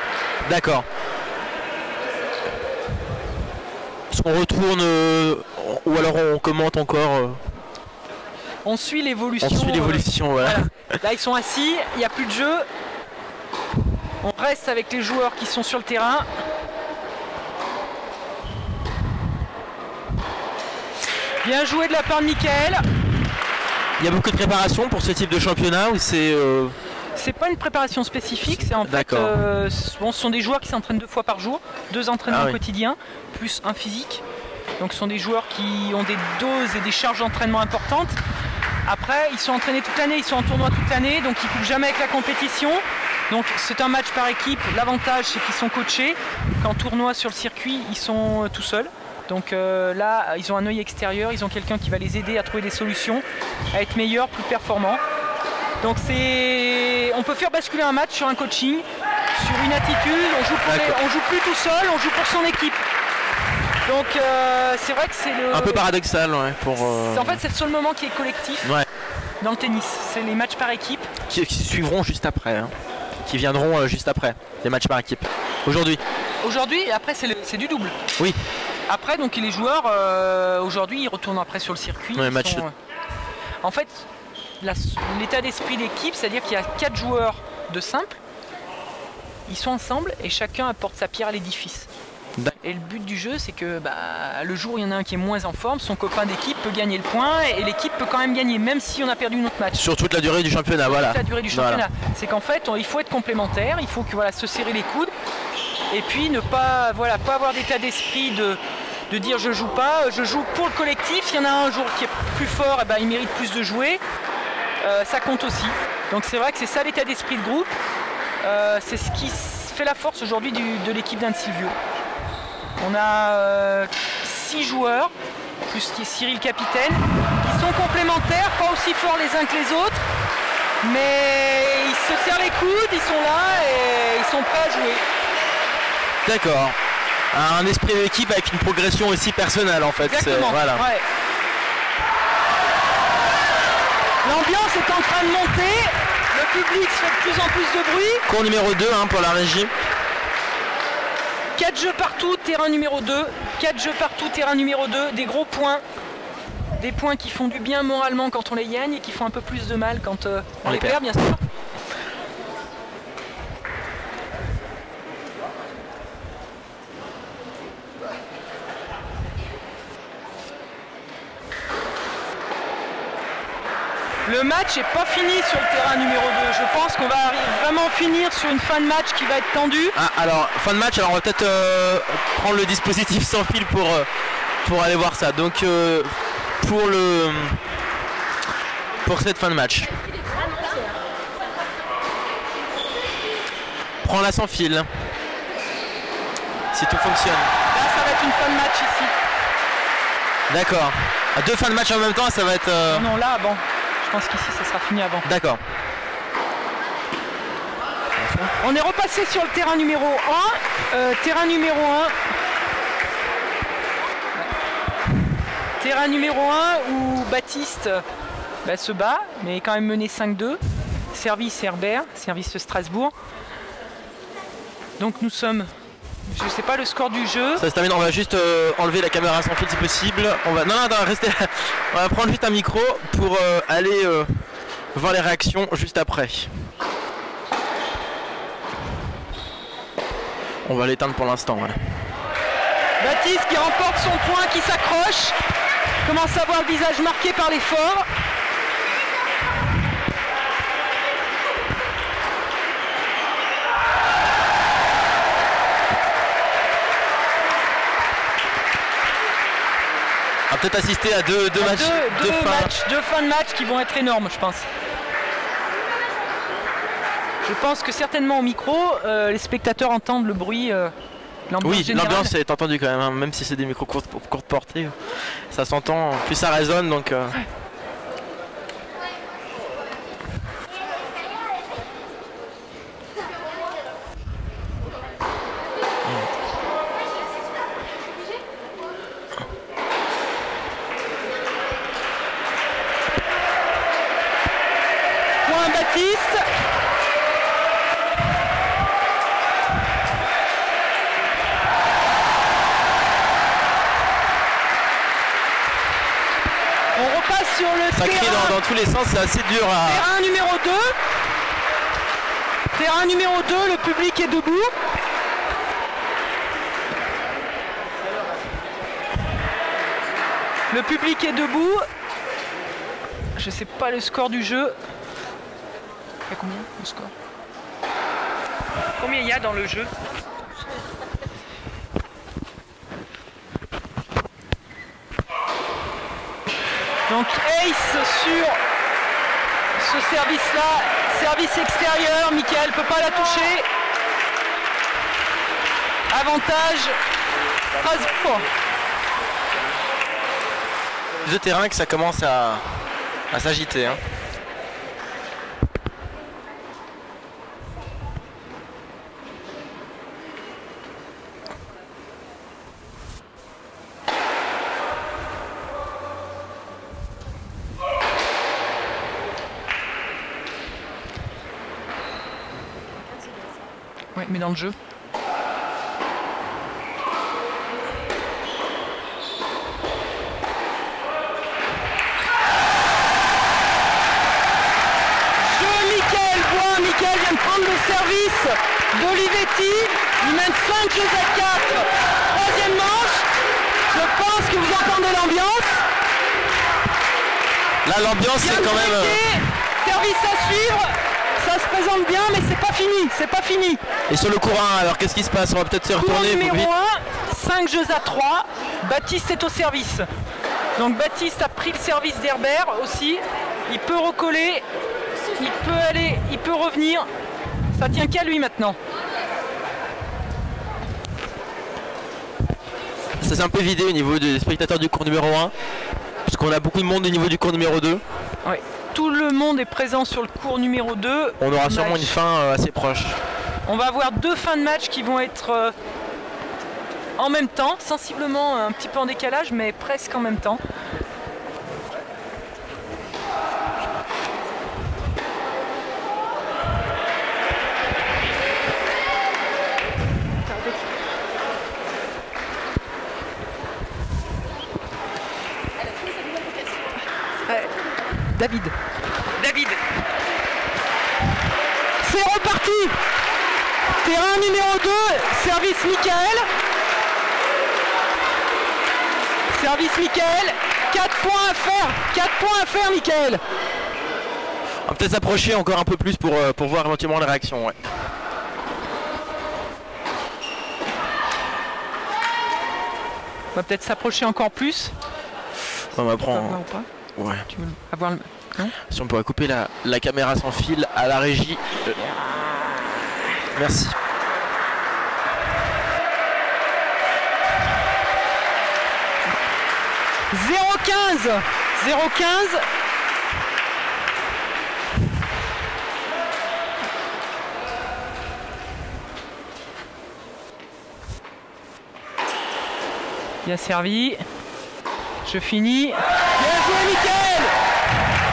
D'accord. Est-ce qu'on retourne ou alors on commente encore On suit l'évolution. On suit l'évolution, voilà. Là, ils sont assis, il n'y a plus de jeu. On reste avec les joueurs qui sont sur le terrain. Bien joué de la part de Mickaël. Il y a beaucoup de préparation pour ce type de championnat ou c'est... C'est pas une préparation spécifique, c'est en fait, bon, ce sont des joueurs qui s'entraînent 2 fois par jour, 2 entraînements quotidiens, plus un physique. Donc ce sont des joueurs qui ont des doses et des charges d'entraînement importantes. Après, ils sont entraînés toute l'année, ils sont en tournoi toute l'année, donc ils ne coupent jamais avec la compétition. Donc c'est un match par équipe. L'avantage, c'est qu'ils sont coachés. Qu'en tournoi sur le circuit, ils sont tout seuls. Donc là, ils ont un œil extérieur, ils ont quelqu'un qui va les aider à trouver des solutions, à être meilleurs, plus performants. Donc on peut faire basculer un match sur un coaching, sur une attitude, on joue plus tout seul, on joue pour son équipe. Donc c'est vrai que c'est un peu paradoxal, ouais, En fait, c'est le seul moment qui est collectif dans le tennis. C'est les matchs par équipe. Qui suivront juste après, hein. Qui viendront juste après, les matchs par équipe. Aujourd'hui, et après c'est du double. Oui. Après, donc les joueurs, aujourd'hui, ils retournent après sur le circuit. Ouais, En fait, l'état d'esprit d'équipe, c'est-à-dire qu'il y a 4 joueurs de simple, ils sont ensemble et chacun apporte sa pierre à l'édifice. Et le but du jeu, c'est que le jour où il y en a un qui est moins en forme, son copain d'équipe peut gagner le point et l'équipe peut quand même gagner, même si on a perdu notre match. Sur toute la durée du championnat, voilà. Toute la durée du championnat. C'est qu'en fait, il faut être complémentaire, il faut que, se serrer les coudes et puis ne pas, pas avoir d'état d'esprit de dire je joue pas, je joue pour le collectif. S'il y en a un jour qui est plus fort, il mérite plus de jouer. Ça compte aussi. Donc c'est vrai que c'est ça l'état d'esprit de groupe. C'est ce qui fait la force aujourd'hui de l'équipe d'Anne-Silvio. On a 6 joueurs, plus Cyril capitaine, qui sont complémentaires, pas aussi forts les uns que les autres, mais ils se serrent les coudes, ils sont là et ils sont prêts à jouer. D'accord. Un esprit d'équipe avec une progression aussi personnelle en fait. Exactement. Ouais. L'ambiance est en train de monter, le public fait de plus en plus de bruit. Cours numéro 2 pour la régie. 4 jeux partout, terrain numéro 2. 4 jeux partout, terrain numéro 2. Des gros points. Des points qui font du bien moralement quand on les gagne et qui font un peu plus de mal quand on les perd, bien sûr. Le match n'est pas fini sur le terrain numéro 2. Je pense qu'on va vraiment finir sur une fin de match qui va être tendue. Alors, fin de match, alors on va peut-être prendre le dispositif sans fil pour aller voir ça. Donc, pour cette fin de match. Prends-la sans fil. Si tout fonctionne. Là, ça va être une fin de match ici. D'accord. 2 fins de match en même temps, ça va être... Non, là, bon. Je pense qu'ici, ça sera fini avant. D'accord. On est repassé sur le terrain numéro 1. Terrain numéro 1. Terrain numéro 1 où Baptiste se bat, mais est quand même mené 5-2. Service Herbert, service Strasbourg. Donc nous sommes... Je ne sais pas le score du jeu. Ça se termine, on va juste enlever la caméra sans fil si possible. On va rester. On va prendre juste un micro pour aller voir les réactions juste après. On va l'éteindre pour l'instant. Voilà. Baptiste qui remporte son point, qui s'accroche. Commence à voir le visage marqué par l'effort. On va peut-être assister à deux fins de match qui vont être énormes, je pense. Je pense que certainement au micro, les spectateurs entendent le bruit, l'ambiance générale. L'ambiance est entendue quand même, hein, même si c'est des micros courte portée. Ça s'entend, plus ça résonne, donc... sur le Ça crie terrain. dans tous les sens, c'est assez dur à... Terrain numéro 2. Terrain numéro 2, le public est debout. Le public est debout. Je sais pas le score du jeu. Il y a combien le score? Combien il y a dans le jeu? Donc Ace sur ce service-là, service extérieur, Michael peut pas la toucher. Avantage Strasbourg. De terrain que ça commence à s'agiter. Hein. Oui, mais dans le jeu. Michael vient de prendre le service d'Olivetti. Il mène 5 jeux à 4. Troisième manche. Je pense que vous entendez l'ambiance. Là, l'ambiance, c'est quand même... Service à suivre. Ça se présente bien, mais c'est pas fini. C'est pas fini. Et sur le cours 1, alors qu'est-ce qui se passe? On va peut-être se retourner. Cours numéro 1, 5 jeux à 3. Baptiste est au service. Donc Baptiste a pris le service d'Herbert aussi. Il peut recoller. Il peut aller, il peut revenir. Ça tient qu'à lui maintenant. Ça s'est un peu vidé au niveau des spectateurs du cours numéro 1. Parce qu'on a beaucoup de monde au niveau du cours numéro 2. Oui. Tout le monde est présent sur le cours numéro 2. On aura sûrement une fin assez proche. On va avoir 2 fins de match qui vont être en même temps. Sensiblement un petit peu en décalage, mais presque en même temps. David. C'est reparti. Terrain numéro 2, service Michael. Service Michael. 4 points à faire. 4 points à faire, Michael. On va peut-être s'approcher encore un peu plus pour voir éventuellement les réactions. Ouais. On va peut-être s'approcher encore plus. On va prendre... Ouais. Tu veux avoir le... Non, si on pourrait couper la caméra sans fil à la régie. Merci. « 0-15 » Bien servi. Je finis. Bien joué, Michael.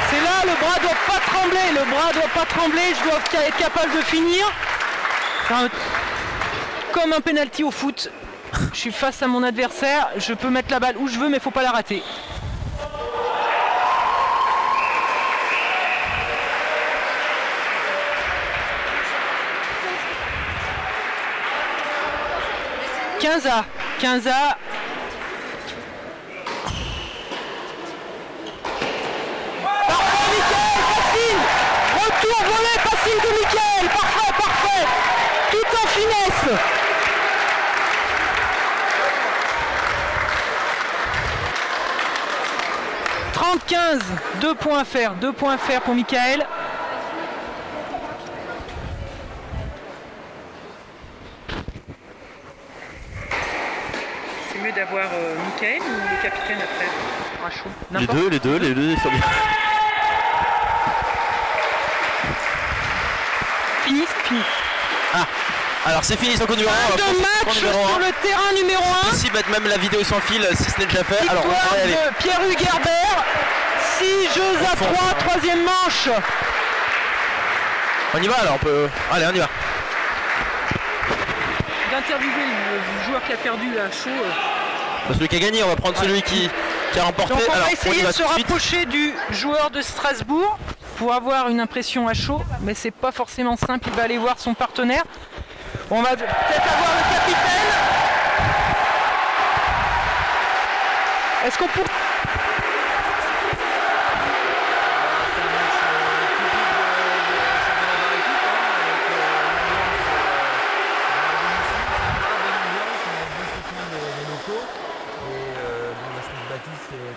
C'est là, le bras doit pas trembler. Le bras doit pas trembler. Je dois être capable de finir. Comme un penalty au foot. Je suis face à mon adversaire. Je peux mettre la balle où je veux, mais faut pas la rater. « 15 à. Retour volé, passing de Michael, parfait, tout en finesse. « 30-15, 2 points à faire pour Michael. C'est mieux d'avoir Michael ou le capitaine après? Les deux sont bien. Fini. Ah, alors c'est fini son cours numéro 1. Fin de match sur le terrain numéro 1. Ici, mettre même la vidéo sans fil si ce n'est déjà fait. Alors, on va y aller. Pierre-Hugues Herbert, 6 jeux à 3, troisième manche. On y va alors, on peut... Allez, on y va. D'interviewer le joueur qui a perdu à chaud. Celui qui a gagné, on va prendre celui qui qui a remporté. Donc on Alors, va y essayer va de se tout de suite. rapprocher du joueur de Strasbourg pour avoir une impression à chaud, mais c'est pas forcément simple, il va aller voir son partenaire. On va peut-être avoir le capitaine. Est-ce qu'on peut...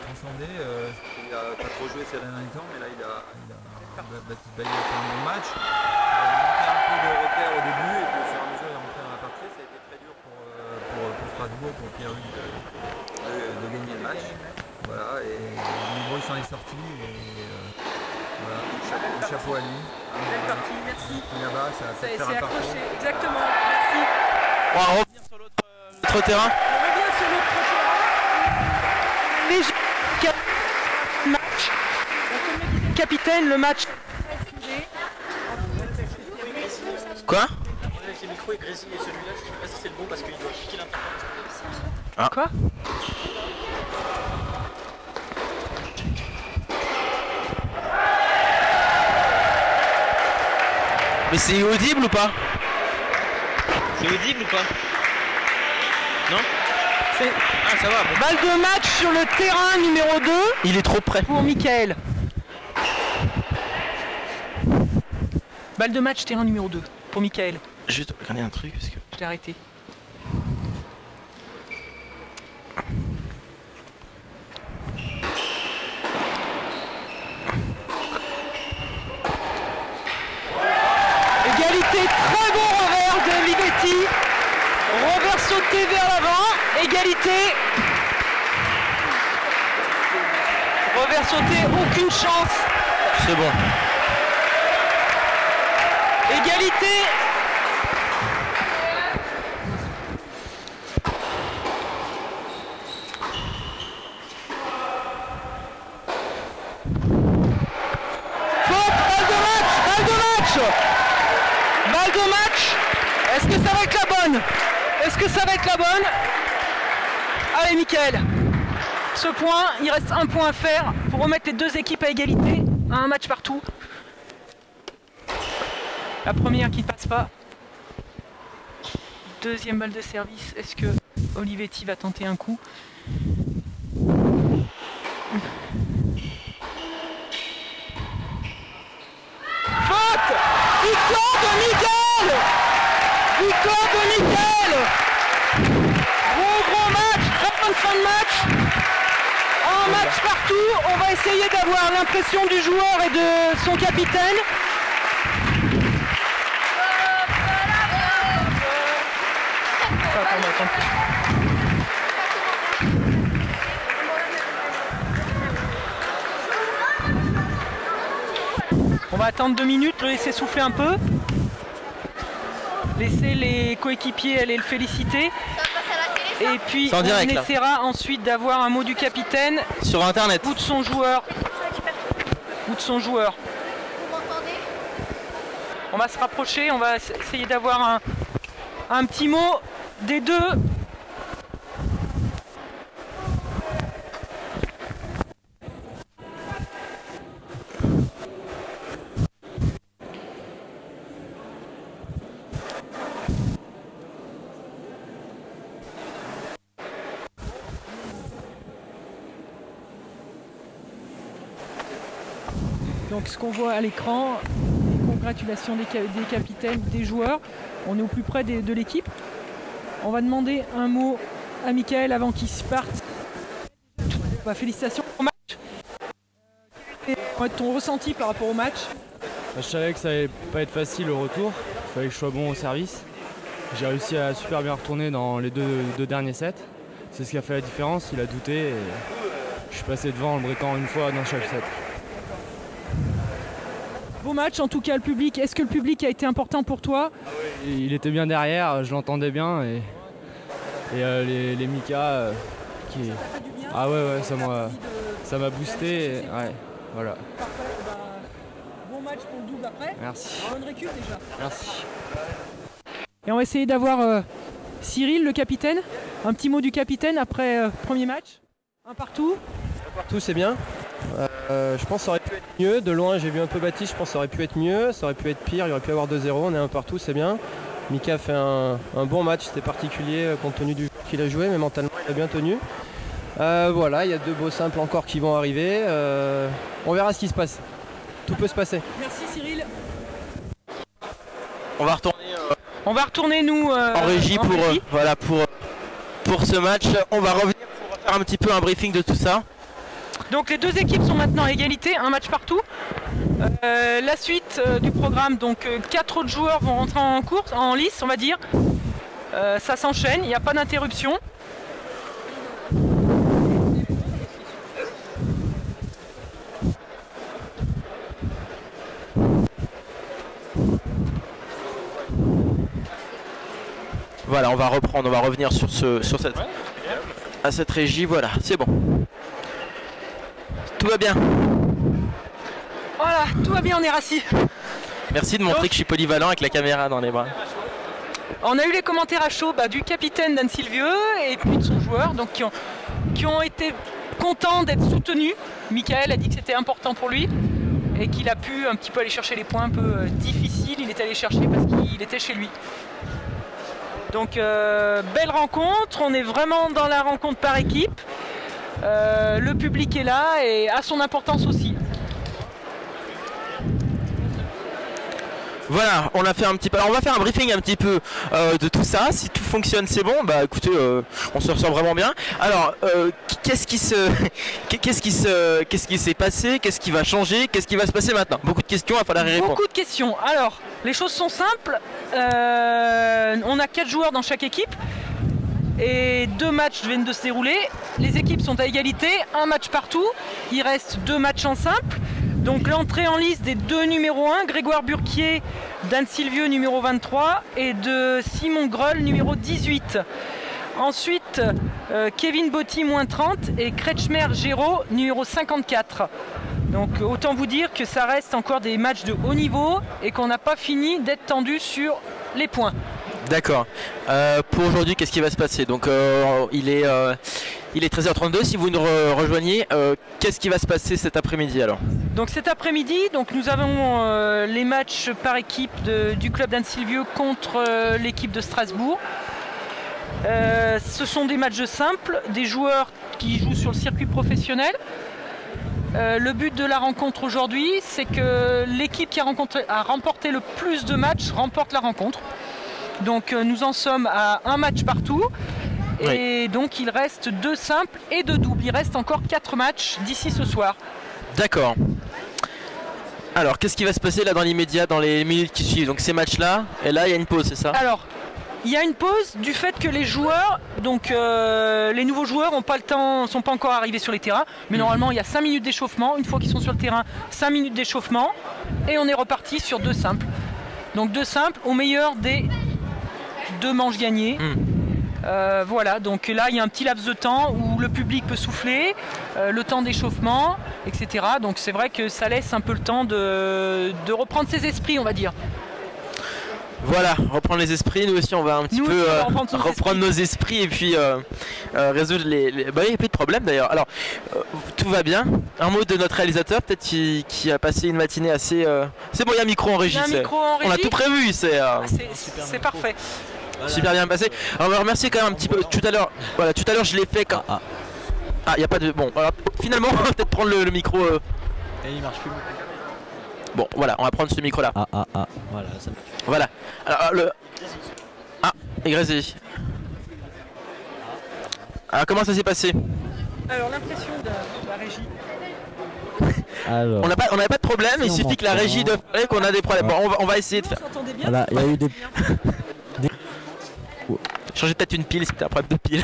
transcendé, il a pas trop joué ces derniers temps, mais là Baptiste Bailly a fait un bon match. Il a manqué un peu de repères au début et puis au fur et à mesure il est rentré dans la partie. Ça a été très dur pour Strasbourg, pour Pierre-Hugues de gagner le match. Voilà, et Libro il s'en est sorti et voilà, chapeau à lui. Belle partie, merci. Là-bas, ça va faire un parcours. Exactement, merci. On va revenir sur l'autre terrain. On revient sur l'autre terrain. Match. Capitaine, le match. Quoi? Avec les micros et Grésy et celui-là, je sais pas si c'est le bon parce qu'il doit piquer l'interface. Quoi? Mais c'est audible ou pas? C'est audible ou pas? Non? Ah, ça va. Balle de match sur le terrain numéro 2. Il est trop près. Pour Michael. Balle de match terrain numéro 2 pour Michael. Juste regarder un truc parce que... Je l'ai arrêté. Égalité, très bon revers de Ligeti. Revers sauté vers l'avant. Égalité. Revers sauté, aucune chance. C'est bon. Égalité. Faute, balle de match. Balle de match. Est-ce que ça va être la bonne? Est-ce que ça va être la bonne? Allez Mickaël. Ce point, il reste un point à faire pour remettre les deux équipes à égalité, à un match partout. La première qui ne passe pas. Deuxième balle de service. Est-ce que Olivetti va tenter un coup? Faute! Victoire de Miguel! Victoire de Miguel! Gros match, très bonne fin de match. Un match partout. On va essayer d'avoir l'impression du joueur et de son capitaine. On va attendre 2 minutes, le laisser souffler un peu. Laisser les coéquipiers aller le féliciter. Et puis on direct, essaiera ensuite d'avoir un mot du capitaine. Sur internet. Ou de son joueur. Ou de son joueur. On va se rapprocher, on va essayer d'avoir un petit mot des deux. Donc ce qu'on voit à l'écran, les congratulations des capitaines, des joueurs. On est au plus près de l'équipe. On va demander un mot à Mickaël avant qu'il se parte. Bah, félicitations au match. Quel était ton ressenti par rapport au match? Je savais que ça allait pas être facile au retour. Il fallait que je sois bon au service. J'ai réussi à super bien retourner dans les deux derniers sets. C'est ce qui a fait la différence. Il a douté et je suis passé devant en le breakant une fois dans chaque set. Beau match en tout cas, le public. Est-ce que le public a été important pour toi? Il était bien derrière, je l'entendais bien et les Mika qui... Ah ouais, ça m'a boosté. Ouais, voilà. Bon match pour le double après. Merci. Bonne récup déjà. Merci. Et on va essayer d'avoir Cyril, le capitaine. Un petit mot du capitaine après premier match. Un partout. Tout c'est bien. Je pense que ça aurait pu être mieux. De loin, j'ai vu un peu Baptiste, je pense que ça aurait pu être mieux. Ça aurait pu être pire, il aurait pu avoir 2-0. On est un partout, c'est bien. Mika a fait un bon match, c'était particulier compte tenu du jeu qu'il a joué, mais mentalement il a bien tenu. Voilà, il y a 2 beaux simples encore qui vont arriver. On verra ce qui se passe. Tout peut se passer. Merci Cyril. On va retourner On va retourner nous en régie pour régie. voilà pour ce match. On va revenir pour faire un petit peu un briefing de tout ça. Donc les 2 équipes sont maintenant à égalité, un match partout. La suite du programme, donc 4 autres joueurs vont rentrer en course, en lice on va dire. Ça s'enchaîne, il n'y a pas d'interruption. Voilà, on va reprendre, on va revenir sur cette régie, voilà, c'est bon. Tout va bien. Voilà, tout va bien, on est rassis. Merci de montrer que je suis polyvalent avec la caméra dans les bras. On a eu les commentaires à chaud du capitaine Dan Silvieux et puis de son joueur, donc qui ont été contents d'être soutenus. Michael a dit que c'était important pour lui et qu'il a pu un petit peu aller chercher les points un peu difficiles. Il est allé chercher parce qu'il était chez lui. Donc belle rencontre, on est vraiment dans la rencontre par équipe. Le public est là et a son importance aussi. Voilà, on a fait un petit peu. Alors on va faire un briefing un petit peu de tout ça. Si tout fonctionne, c'est bon. Bah écoutez, on se ressent vraiment bien. Alors, qu'est-ce qui s'est passé? Qu'est-ce qui va changer? Qu'est-ce qui va se passer maintenant? Beaucoup de questions, il va falloir y répondre. Beaucoup de questions. Alors, les choses sont simples. On a 4 joueurs dans chaque équipe. Et 2 matchs viennent de se dérouler. Les équipes sont à égalité, un match partout. Il reste 2 matchs en simple. Donc l'entrée en lice des 2 numéros 1, Grégoire Burquier, Dan Silvieux numéro 23 et de Simon Greul numéro 18. Ensuite, Kevin Botti moins 30 et Kretschmer Géraud numéro 54. Donc autant vous dire que ça reste encore des matchs de haut niveau et qu'on n'a pas fini d'être tendu sur les points. D'accord. Pour aujourd'hui, qu'est-ce qui va se passer? Donc il est 13h32. Si vous nous rejoignez, qu'est-ce qui va se passer cet après-midi alors? Donc cet après-midi, nous avons les matchs par équipe du club Dan Silvieux contre l'équipe de Strasbourg. Ce sont des matchs simples, des joueurs qui jouent sur le circuit professionnel. Le but de la rencontre aujourd'hui, c'est que l'équipe qui a remporté le plus de matchs remporte la rencontre. Donc nous en sommes à un match partout. Et donc il reste 2 simples et 2 doubles. Il reste encore 4 matchs d'ici ce soir. D'accord. Alors qu'est-ce qui va se passer là dans l'immédiat, dans les minutes qui suivent? Donc ces matchs-là, et là il y a une pause, c'est ça? Alors, il y a une pause du fait que les joueurs, les nouveaux joueurs n'ont pas le temps, sont pas encore arrivés sur les terrains. Mais normalement il y a 5 minutes d'échauffement. Une fois qu'ils sont sur le terrain, 5 minutes d'échauffement. Et on est reparti sur 2 simples. Donc 2 simples au meilleur des 2 manches gagnées. Voilà, donc là il y a un petit laps de temps où le public peut souffler, le temps d'échauffement, etc. Donc c'est vrai que ça laisse un peu le temps de reprendre ses esprits, on va dire. Voilà, reprendre les esprits, nous aussi on va un petit peu reprendre nos esprits et puis résoudre les... Bah il n'y a pas de problème d'ailleurs. Alors, tout va bien. Un mot de notre réalisateur, peut-être qui a passé une matinée assez... C'est bon, il y a un micro en régie. On a tout prévu, c'est parfait. Super bien passé. Alors, on va remercier quand même un petit peu. Tout à l'heure, je l'ai fait quand... Ah, il n'y a pas de... Bon, alors finalement, on va peut-être prendre le micro... Et il marche plus. Bon, voilà, on va prendre ce micro-là. Voilà, ça... Voilà. Alors, et Grésy. Alors, comment ça s'est passé? Alors, l'impression de la régie. Alors, on n'avait pas de problème, il suffit que la régie de qu'on a des problèmes. Bon, on va essayer de faire. voilà, il y a eu des... Changer peut-être une pile, c'était un problème de pile.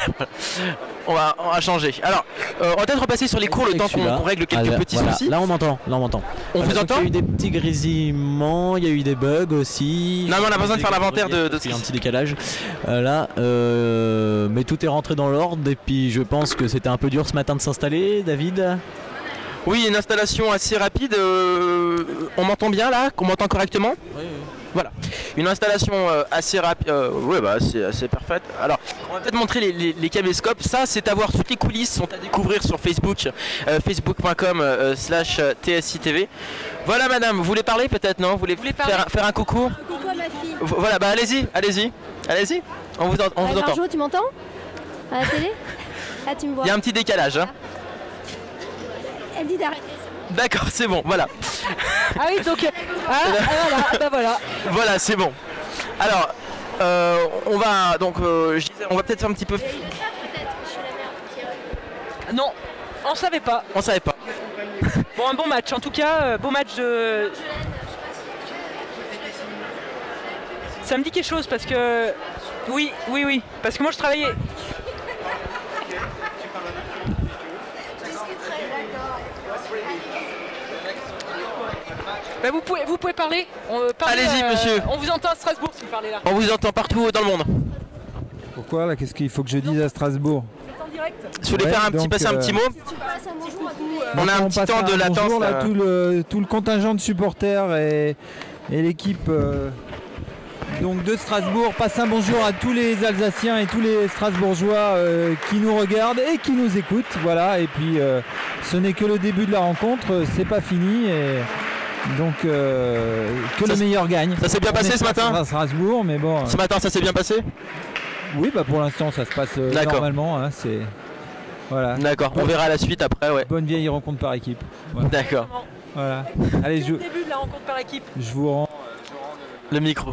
on va changer. Alors, on va peut-être repasser sur les cours le temps qu'on règle quelques petits soucis. Là on m'entend, On vous entend? Il y a eu des petits grésillements, il y a eu des bugs aussi. Non mais on a besoin de faire l'inventaire de ce qu'il y a un petit décalage. Mais tout est rentré dans l'ordre et puis je pense que c'était un peu dur ce matin de s'installer, David. Oui, une installation assez rapide. On m'entend bien là? Qu'on m'entend correctement? Oui. Voilà. Une installation assez rapide, ouais, bah, assez parfaite. Alors, on va peut-être montrer les caméscopes. Ça, c'est à voir, toutes les coulisses sont à découvrir sur Facebook, facebook.com/TSITV. Voilà, madame, vous voulez parler peut-être, non? Vous voulez faire un coucou? Coucou à ma fille. Voilà, bah allez-y, on vous entend. Marjo, tu m'entends? À la télé? Ah, tu me vois. Il y a un petit décalage, hein. Elle dit d'arrêter. D'accord, c'est bon, voilà. Ah oui, donc voilà, bah voilà. Voilà, c'est bon. Alors, on va donc, je disais, on va peut-être faire un petit peu. Non, on savait pas. On savait pas. Bon, un bon match, en tout cas, beau match de. Ça me dit quelque chose parce que. Oui, parce que moi je travaillais. Bah, vous pouvez parler. Allez-y, monsieur. On vous entend à Strasbourg si vous parlez là. On vous entend partout dans le monde. Pourquoi là? Qu'est-ce qu'il faut que je dise à Strasbourg? Si vous voulez faire passer un petit mot, on a un petit temps de latence. Bonjour, là, tout le contingent de supporters et l'équipe donc de Strasbourg passe un bonjour à tous les Alsaciens et tous les Strasbourgeois qui nous regardent et qui nous écoutent. Voilà, et puis ce n'est que le début de la rencontre, c'est pas fini. Et donc que le meilleur gagne. Ça s'est bien passé ce matin à Strasbourg, mais bon. Ce matin, ça s'est bien passé? Oui, bah pour l'instant, ça se passe normalement. Hein, c'est voilà. D'accord. On verra la suite après, ouais. Bonne vieille rencontre par équipe. Voilà. D'accord. Voilà. Allez, le début de la rencontre par équipe. Je vous rends le micro.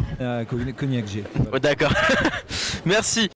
Cognac G. Voilà. D'accord. Merci.